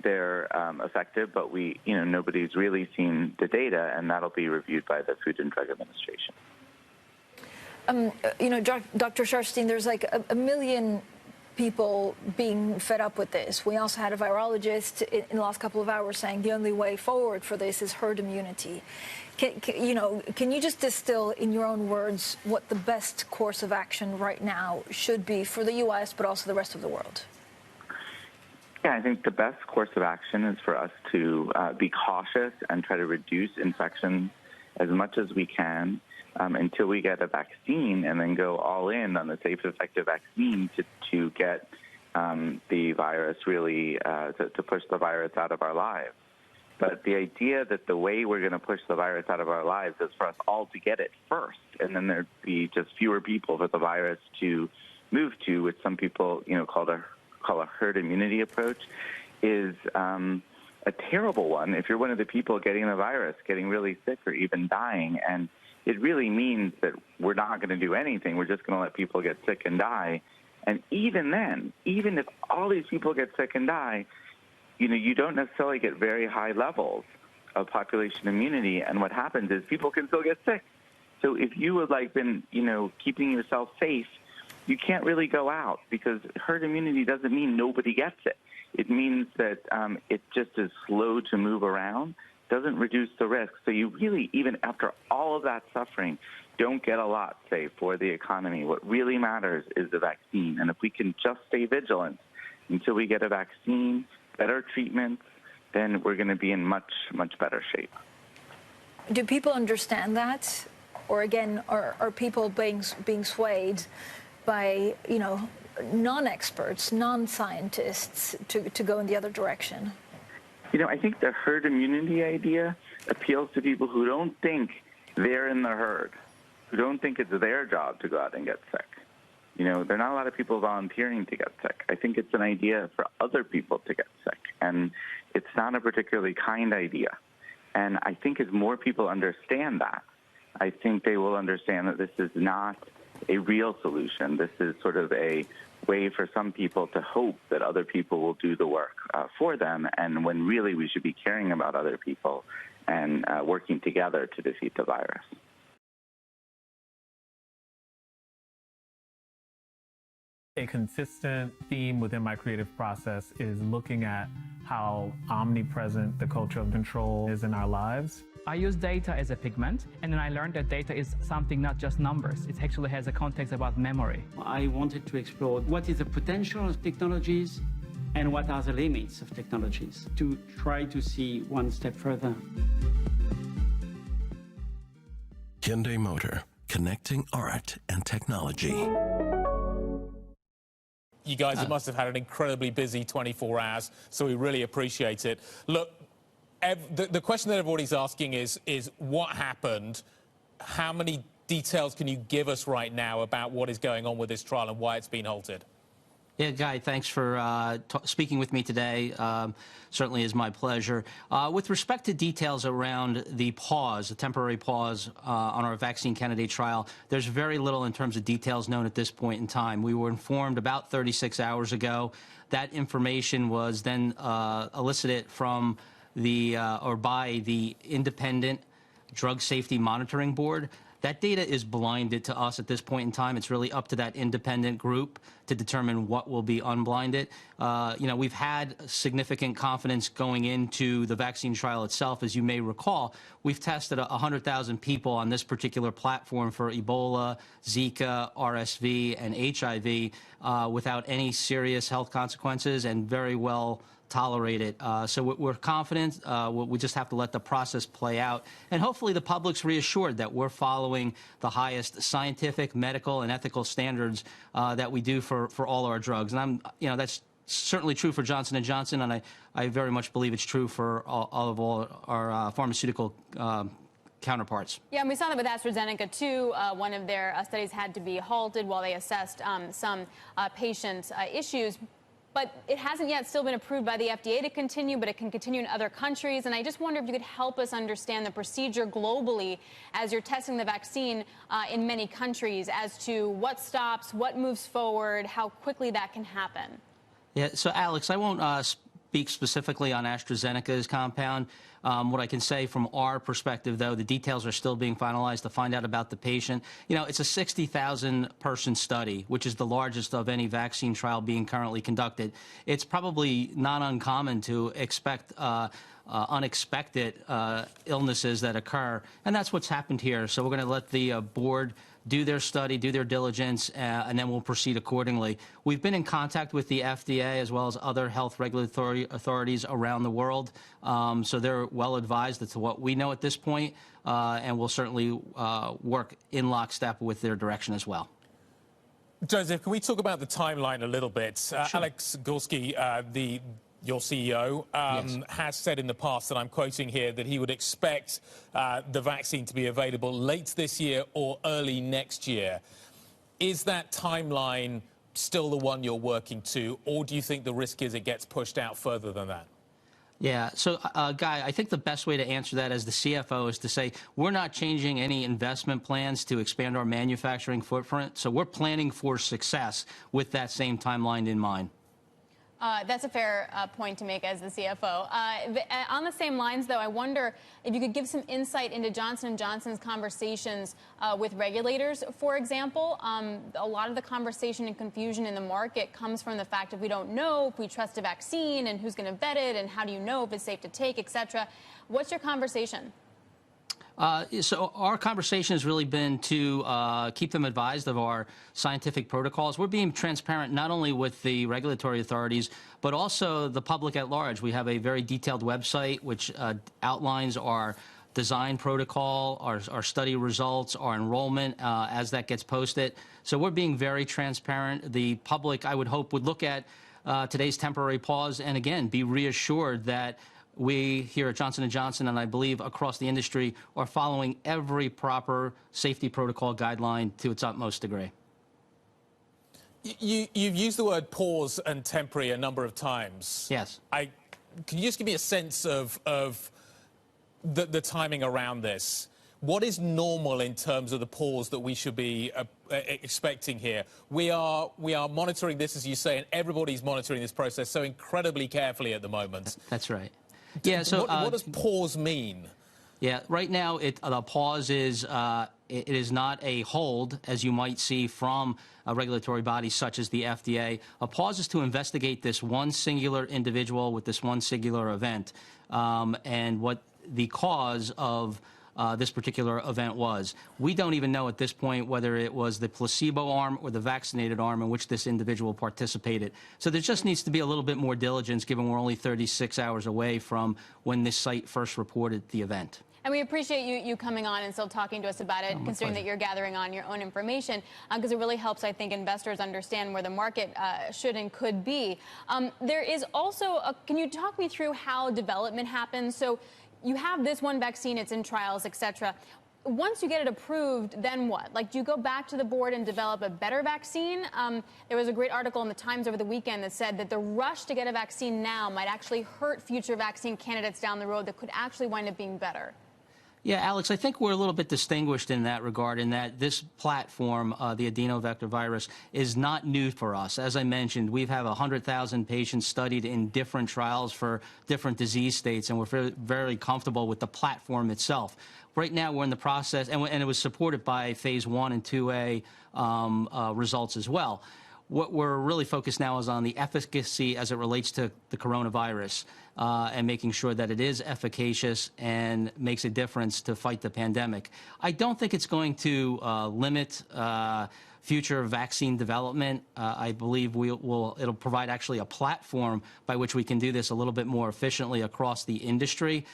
they're effective, but nobody's really seen the data, and that'll be reviewed by the Food and Drug Administration. Dr. Sharfstein, there's like a million people being fed up with this. We also had a virologist in the last couple of hours saying the only way forward for this is herd immunity. Can you just distill in your own words what the best course of action right now should be for the U.S., but also the rest of the world? Yeah, I think the best course of action is for us to be cautious and try to reduce infections as much as we can until we get a vaccine, and then go all in on the safe, effective vaccine to get the virus really, to push the virus out of our lives. But the idea that the way we're going to push the virus out of our lives is for us all to get it first, and then there'd be just fewer people for the virus to move to, which some people, call a herd immunity approach, is a terrible one if you're one of the people getting the virus, getting really sick or even dying. And it really means that we're not going to do anything. We're just going to let people get sick and die. And even then, even if all these people get sick and die, you don't necessarily get very high levels of population immunity. And what happens is people can still get sick. So if you would been, keeping yourself safe, you can't really go out, because herd immunity doesn't mean nobody gets it. It means that it just is slow to move around, doesn't reduce the risk. So you really, even after all of that suffering, don't get a lot, say, for the economy. What really matters is the vaccine. And if we can just stay vigilant until we get a vaccine, better treatments, then we're going to be in much, much better shape. Do people understand that? Or again, are people being swayed by, non-experts, non-scientists to go in the other direction? I think the herd immunity idea appeals to people who don't think they're in the herd, who don't think it's their job to go out and get sick. There are not a lot of people volunteering to get sick. I think it's an idea for other people to get sick, and it's not a particularly kind idea. And I think as more people understand that, I think they will understand that this is not a real solution. This is sort of a way for some people to hope that other people will do the work for them, and when really we should be caring about other people and working together to defeat the virus. A consistent theme within my creative process is looking at how omnipresent the culture of control is in our lives. I use data as a pigment, and then I learned that data is something not just numbers. It actually has a context about memory. I wanted to explore what is the potential of technologies and what are the limits of technologies, to try to see one step further. Hyundai Motor, connecting art and technology. you guys must have had an incredibly busy 24 hours, so we really appreciate it. Look, the question that everybody's asking is what happened? How many details can you give us right now about what is going on with this trial and why it's been halted? Yeah, Guy, thanks for speaking with me today. Certainly is my pleasure. With respect to details around the pause, the temporary pause on our vaccine candidate trial, there's very little in terms of details known at this point in time. We were informed about 36 hours ago. That information was then elicited from the or by the Independent Drug Safety Monitoring Board. That data is blinded to us at this point in time. It's really up to that independent group to determine what will be unblinded. You know, we've had significant confidence going into the vaccine trial itself. As you may recall, we've tested 100,000 people on this particular platform for Ebola, Zika, RSV, and HIV without any serious health consequences and very well tolerated. So we're confident. We just have to let the process play out. And hopefully the public's reassured that we're following the highest scientific, medical, and ethical standards that we do for all our drugs. And that's certainly true for Johnson & Johnson, and I very much believe it's true for all our pharmaceutical counterparts. Yeah, and we saw that with AstraZeneca, too. One of their studies had to be halted while they assessed some patient issues. But it hasn't yet still been approved by the FDA to continue, but it can continue in other countries. And I just wonder if you could help us understand the procedure globally as you're testing the vaccine in many countries as to what stops, what moves forward, how quickly that can happen. Yeah, so Alex, I won't speak specifically on AstraZeneca's compound. What I can say from our perspective, though, the details are still being finalized to find out about the patient. You know, it's a 60,000-person study, which is the largest of any vaccine trial being currently conducted. It's probably not uncommon to expect unexpected illnesses that occur, and that's what's happened here. So we're going to let the board do their study, do their diligence, and then we'll proceed accordingly. We've been in contact with the FDA as well as other health regulatory authorities around the world, so they're well advised as to what we know at this point, and we'll certainly work in lockstep with their direction as well. Joseph, can we talk about the timeline a little bit? Sure. Alex Gorski, your CEO, yes, has said in the past, and I'm quoting here, that he would expect the vaccine to be available late this year or early next year. Is that timeline still the one you're working to, or do you think the risk is it gets pushed out further than that? Yeah, so, Guy, I think the best way to answer that as the CFO is to say we're not changing any investment plans to expand our manufacturing footprint, so we're planning for success with that same timeline in mind. That's a fair point to make as the CFO. On the same lines, though, I wonder if you could give some insight into Johnson & Johnson's conversations with regulators, for example. A lot of the conversation and confusion in the market comes from the fact that we don't know if we trust a vaccine and who's going to vet it and how do you know if it's safe to take, et cetera. What's your conversation? So our conversation has really been to keep them advised of our scientific protocols. We're being transparent not only with the regulatory authorities, but also the public at large. We have a very detailed website which outlines our design protocol, our study results, our enrollment as that gets posted. So we're being very transparent. The public, I would hope, would look at today's temporary pause and, again, be reassured that we here at Johnson & Johnson, and I believe across the industry, are following every proper safety protocol guideline to its utmost degree. You've used the word pause and temporary a number of times. Yes. Can you just give me a sense of the timing around this? What is normal in terms of the pause that we should be expecting here? We are monitoring this, as you say, and everybody's monitoring this process so incredibly carefully at the moment. That's right. Yeah. So what does pause mean? Yeah. Right now, the pause is it is not a hold, as you might see from a regulatory body such as the FDA. A pause is to investigate this one singular individual with this one singular event, and what the cause of this particular event was. We don't even know at this point whether it was the placebo arm or the vaccinated arm in which this individual participated. So there just needs to be a little bit more diligence, given we're only 36 hours away from when this site first reported the event. And we appreciate you coming on and still talking to us about it, considering that you're gathering on your own information, because it really helps, I think, investors understand where the market should and could be. There is also, can you talk me through how development happens? So you have this one vaccine, it's in trials, et cetera. Once you get it approved, then what? Like, do you go back to the board and develop a better vaccine? There was a great article in the Times over the weekend that said that the rush to get a vaccine now might actually hurt future vaccine candidates down the road that could actually wind up being better. Yeah, Alex, I think we're a little bit distinguished in that regard, in that this platform, the adenovector virus, is not new for us. As I mentioned, we've had 100,000 patients studied in different trials for different disease states, and we're very comfortable with the platform itself. Right now, we're in the process, and it was supported by phase 1 and 2A results as well. What we're really focused now is on the efficacy as it relates to the coronavirus and making sure that it is efficacious and makes a difference to fight the pandemic. I don't think it's going to limit future vaccine development. I believe it'll provide actually a platform by which we can do this a little bit more efficiently across the industry.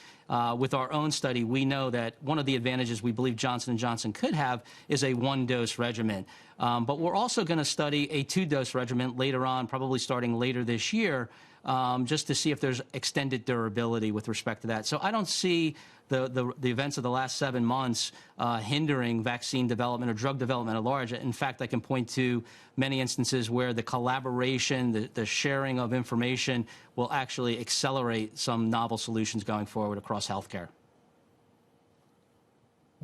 With our own study, we know that one of the advantages we believe Johnson & Johnson could have is a one-dose regimen. But we're also going to study a two-dose regimen later on, probably starting later this year, just to see if there's extended durability with respect to that. So I don't see the events of the last 7 months hindering vaccine development or drug development at large. In fact, I can point to many instances where the collaboration, the sharing of information will actually accelerate some novel solutions going forward across healthcare.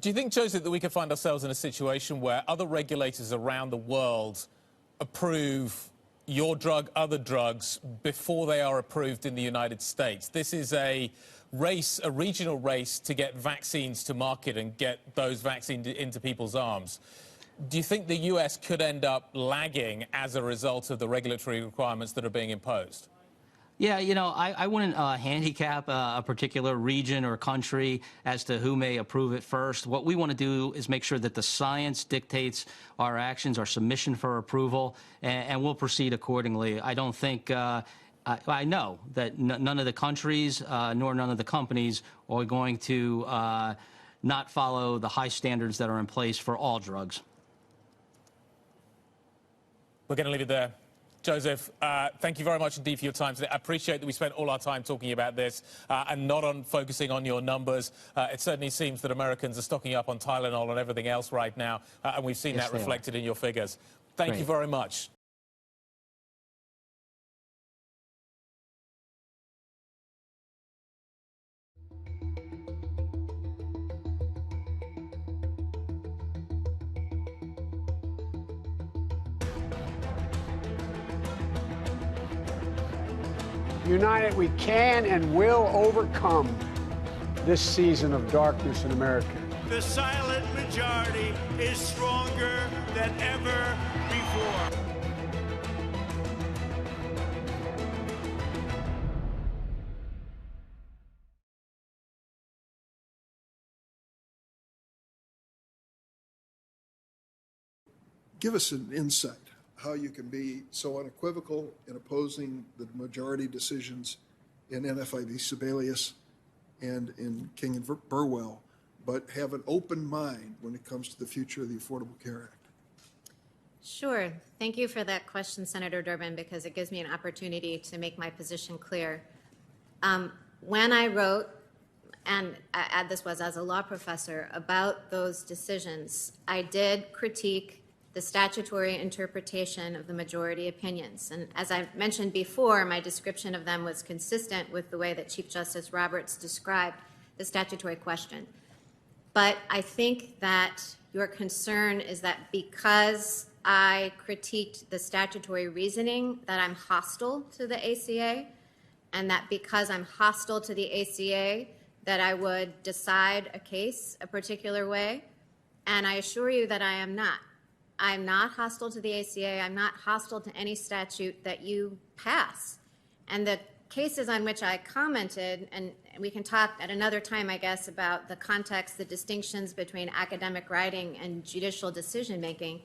Do you think, Joseph, that we could find ourselves in a situation where other regulators around the world approve your drug, other drugs, before they are approved in the United States? This is a race, a regional race to get vaccines to market and get those vaccines into people's arms. Do you think the U.S. could end up lagging as a result of the regulatory requirements that are being imposed? Yeah, you know, I wouldn't handicap a particular region or country as to who may approve it first. What we want to do is make sure that the science dictates our actions, our submission for approval, and we'll proceed accordingly. I don't think, I know that none of the countries nor none of the companies are going to not follow the high standards that are in place for all drugs. We're going to leave it there. Joseph, thank you very much indeed for your time today. I appreciate that we spent all our time talking about this and not on focusing on your numbers. It certainly seems that Americans are stocking up on Tylenol and everything else right now, and we've seen that reflected in your figures. Thank you very much. United, we can and will overcome this season of darkness in America. The silent majority is stronger than ever before. Give us an insight how you can be so unequivocal in opposing the majority decisions in NFI v. Sebelius and in King and Burwell, but have an open mind when it comes to the future of the Affordable Care Act. Sure. Thank you for that question, Senator Durbin, because it gives me an opportunity to make my position clear. When I wrote, and this was as a law professor, about those decisions, I did critique the statutory interpretation of the majority opinions. And as I mentioned before, my description of them was consistent with the way that Chief Justice Roberts described the statutory question. But I think that your concern is that because I critiqued the statutory reasoning, that I'm hostile to the ACA, and that because I'm hostile to the ACA, that I would decide a case a particular way. And I assure you that I am not. I'm not hostile to the ACA. I'm not hostile to any statute that you pass. And the cases on which I commented, and we can talk at another time, I guess, about the context, the distinctions between academic writing and judicial decision-making,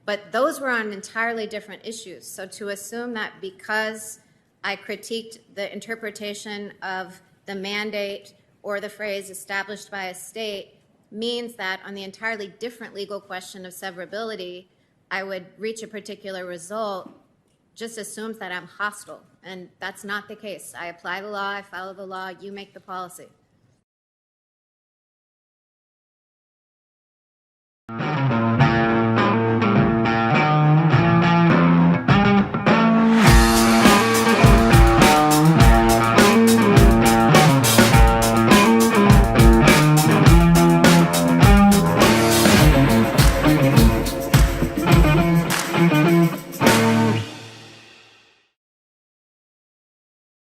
but those were on entirely different issues. So to assume that because I critiqued the interpretation of the mandate or the phrase established by a state means that on the entirely different legal question of severability, I would reach a particular result, just assumes that I'm hostile. And that's not the case. I apply the law, I follow the law, you make the policy.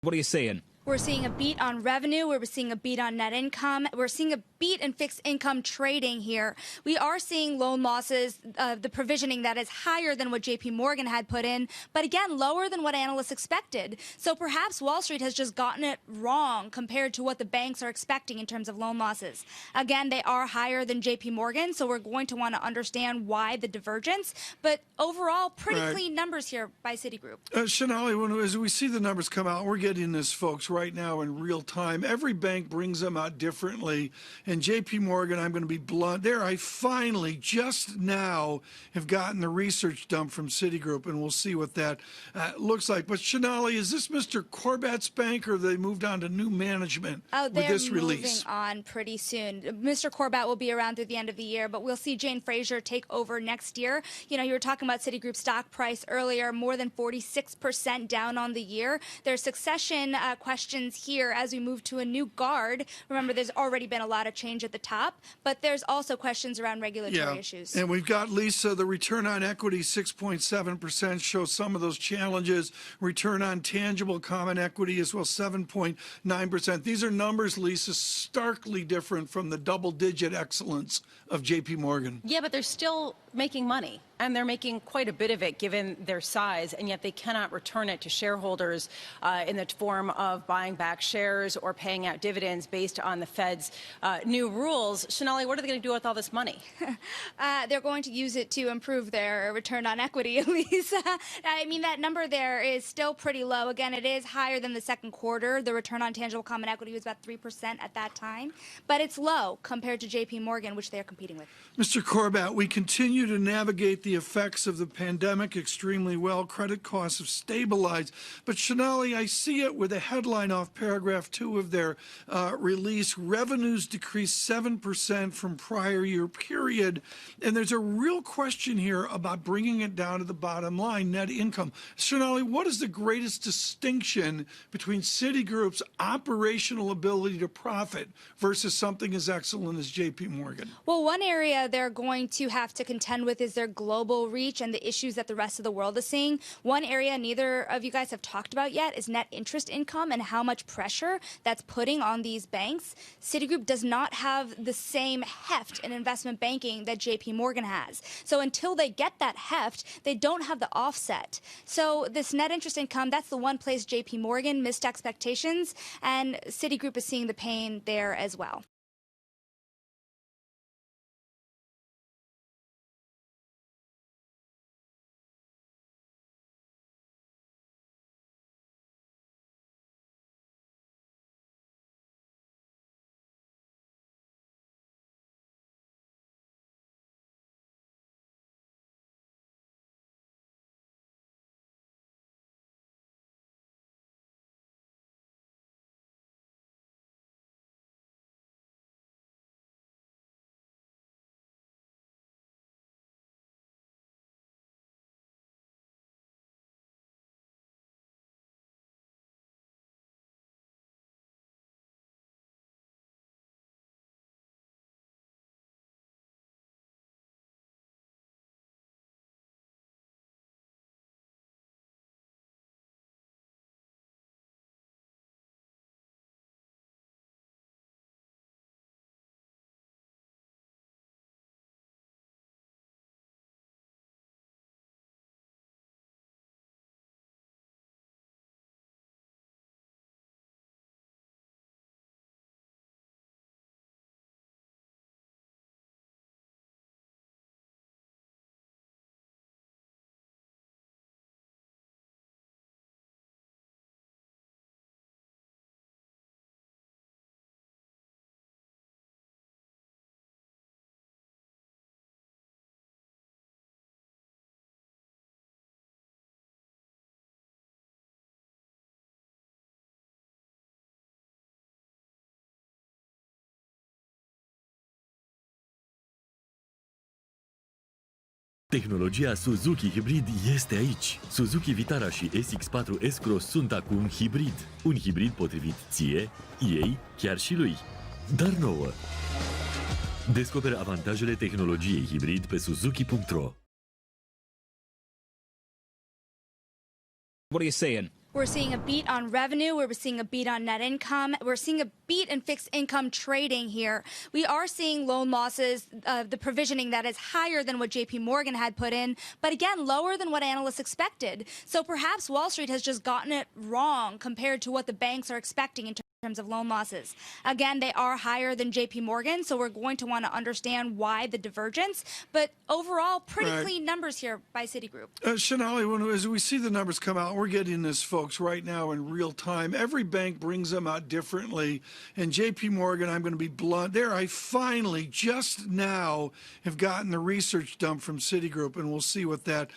What are you seeing? We're seeing a beat on revenue. We're seeing a beat on net income. We're seeing a beat in fixed income trading here. We are seeing loan losses, the provisioning that is higher than what JP Morgan had put in, but again, lower than what analysts expected. So perhaps Wall Street has just gotten it wrong compared to what the banks are expecting in terms of loan losses. Again, they are higher than JP Morgan, so we're going to want to understand why the divergence. But overall, pretty clean numbers here by Citigroup. Sonali, as we see the numbers come out, we're getting this, folks, right now in real time. Every bank brings them out differently. And JP Morgan, I'm going to be blunt, there I finally just now have gotten the research done from Citigroup, and we'll see what that looks like. But Sonali, is this Mr. Corbett's bank, or have they moved on to new management with this release? They're moving on pretty soon. Mr. Corbett will be around through the end of the year, but we'll see Jane Fraser take over next year. You know, you were talking about Citigroup's stock price earlier, more than 46% down on the year. There's succession questions here as we move to a new guard. Remember, there's already been a lot of change at the top, but there's also questions around regulatory issues. And we've got, Lisa, the return on equity, 6.7%, shows some of those challenges. Return on tangible common equity as well, 7.9%. These are numbers, Lisa, starkly different from the double-digit excellence of JP Morgan. Yeah, but they're still making money, and they're making quite a bit of it given their size, and yet they cannot return it to shareholders in the form of buying back shares or paying out dividends based on the Fed's new rules. Sonali, what are they going to do with all this money? They're going to use it to improve their return on equity, Lisa. I mean, that number there is still pretty low. Again, it is higher than the second quarter. The return on tangible common equity was about 3% at that time, but it's low compared to JP Morgan, which they're competing with. Mr. Corbett, we continue to navigate the effects of the pandemic extremely well. Credit costs have stabilized. But Sonali, I see it with a headline off paragraph 2 of their release. Revenues decreased 7% from prior year period. And there's a real question here about bringing it down to the bottom line, net income. Sonali, what is the greatest distinction between Citigroup's operational ability to profit versus something as excellent as JP Morgan? Well, one area they're going to have to contend with is their global reach and the issues that the rest of the world is seeing. One area neither of you guys have talked about yet is net interest income and how much pressure that's putting on these banks. Citigroup does not have the same heft in investment banking that JP Morgan has. So until they get that heft, they don't have the offset. So this net interest income, that's the one place JP Morgan missed expectations, and Citigroup is seeing the pain there as well. Tehnologia Suzuki Hybrid este aici. Suzuki Vitara și SX4 S-Cross sunt acum hibrid. Un hibrid potrivit ție, ei, chiar și lui. Dar nouă. Descoperă avantajele tehnologiei hibrid pe suzuki.ro. What are you saying? We're seeing a beat on revenue. We're seeing a beat on net income. We're seeing a beat in fixed income trading here. We are seeing loan losses, the provisioning that is higher than what JP Morgan had put in, but again, lower than what analysts expected. So perhaps Wall Street has just gotten it wrong compared to what the banks are expecting in terms of loan losses. Again, they are higher than JP Morgan, so we're going to want to understand why the divergence. But overall, pretty clean numbers here by Citigroup. Shanali, as we see the numbers come out, we're getting this, folks, right now in real time. Every bank brings them out differently. And JP Morgan, I'm going to be blunt, there I finally, just now, have gotten the research done from Citigroup, and we'll see what that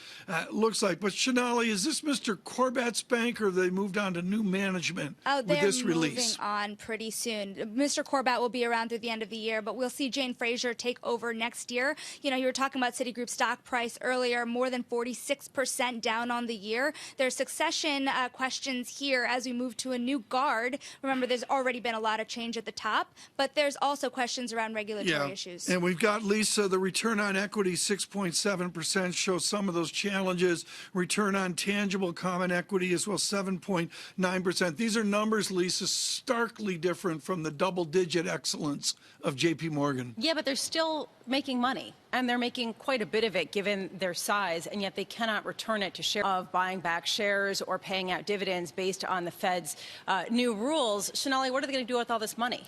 looks like. But Shanali, is this Mr. Corbett's bank, or have they moved on to new management with this release? On pretty soon. Mr. Corbett will be around through the end of the year, but we'll see Jane Fraser take over next year. You know, you were talking about Citigroup stock price earlier, more than 46% down on the year. There's succession questions here as we move to a new guard. Remember, there's already been a lot of change at the top, but there's also questions around regulatory issues. And we've got, Lisa, the return on equity, 6.7%, shows some of those challenges. Return on tangible common equity as well, 7.9%. These are numbers, Lisa, starkly different from the double-digit excellence of JP Morgan. Yeah, but they're still making money, and they're making quite a bit of it given their size, and yet they cannot return it to share of buying back shares or paying out dividends based on the Fed's new rules. Shanali, what are they going to do with all this money?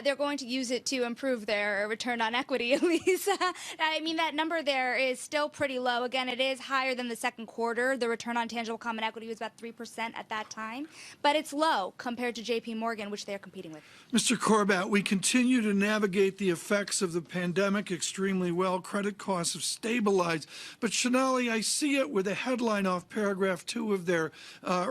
They're going to use it to improve their return on equity, at least. I mean, that number there is still pretty low. Again, it is higher than the second quarter. The return on tangible common equity was about 3% at that time, but it's low compared to JP Morgan, which they're competing with. Mr. Corbett, we continue to navigate the effects of the pandemic extremely well. Credit costs have stabilized. But Shanali, I see it with a headline off paragraph 2 of their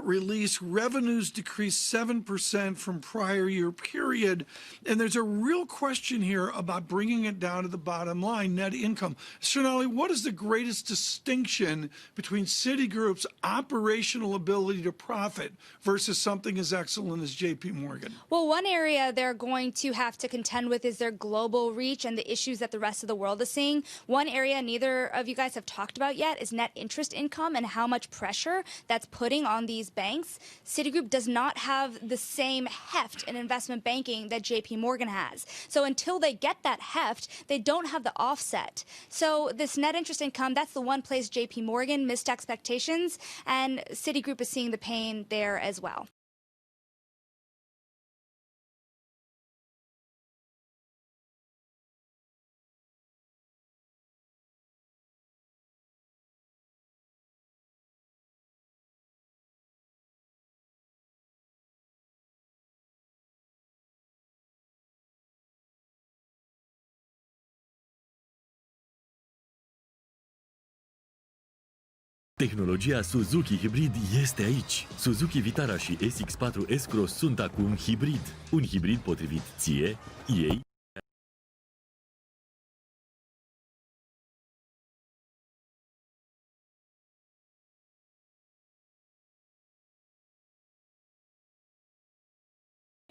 release. Revenues decreased 7% from prior year period. And there's a real question here about bringing it down to the bottom line, net income. Shanali, what is the greatest distinction between Citigroup's operational ability to profit versus something as excellent as JP Morgan? Well, one area they're going to have to contend with is their global reach and the issues that the rest of the world is seeing. One area neither of you guys have talked about yet is net interest income and how much pressure that's putting on these banks. Citigroup does not have the same heft in investment banking that JP Morgan has. So until they get that heft, they don't have the offset. So this net interest income, that's the one place JP Morgan missed expectations, and Citigroup is seeing the pain there as well. Tehnologia Suzuki Hybrid este aici. Suzuki Vitara și SX4 S-Cross sunt acum hibrid. Un hibrid potrivit ție, ei,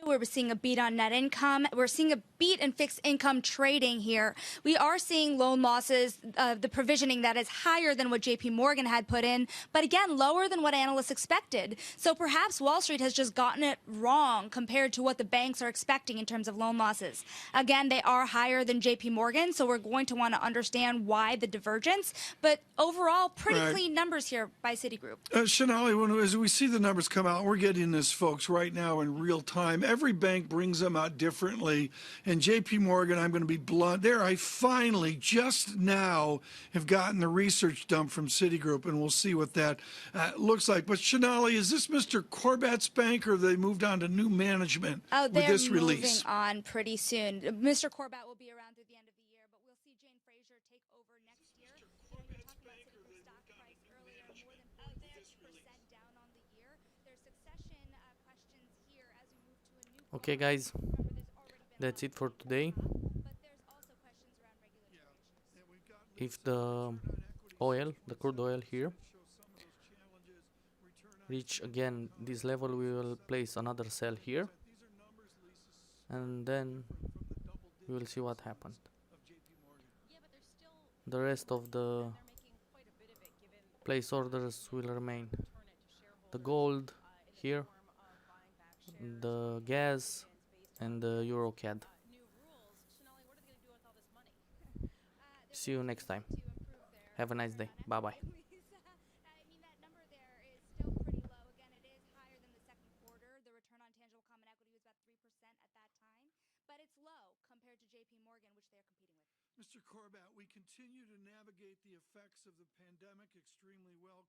We're seeing a beat on net income. We're seeing a beat in fixed income trading here. We are seeing loan losses, the provisioning that is higher than what JP Morgan had put in, but again, lower than what analysts expected. So perhaps Wall Street has just gotten it wrong compared to what the banks are expecting in terms of loan losses. Again, they are higher than JP Morgan, so we're going to want to understand why the divergence. But overall, pretty clean numbers here by Citigroup. Shanali, as we see the numbers come out, we're getting this, folks, right now in real time. Every bank brings them out differently. And JP Morgan, I'm going to be blunt, there I finally, just now, have gotten the research done from Citigroup, and we'll see what that looks like. But Shanali, is this Mr. Corbett's bank, or have they moved on to new management with this release? They're moving on pretty soon. Mr. Corbett will be around through the end of the year, but we'll see Jane Fraser take over next year. You know, you were talking about Citigroup stock price earlier, more than 46% down on the year. There's succession questions here as we move to a new. Okay, guys, that's it for today. But there's also questions around regulatory issues. if the crude oil here, reach again this level, we will place another sell here, and then we will see what happened. The rest of the place orders will remain. The gold here, the gas, and the euro CAD. See you next time. Have a nice day. Bye bye. But it's low compared to JP Morgan, which they're competing with. Mr. Corbat, we continue to navigate the effects of the pandemic extremely well.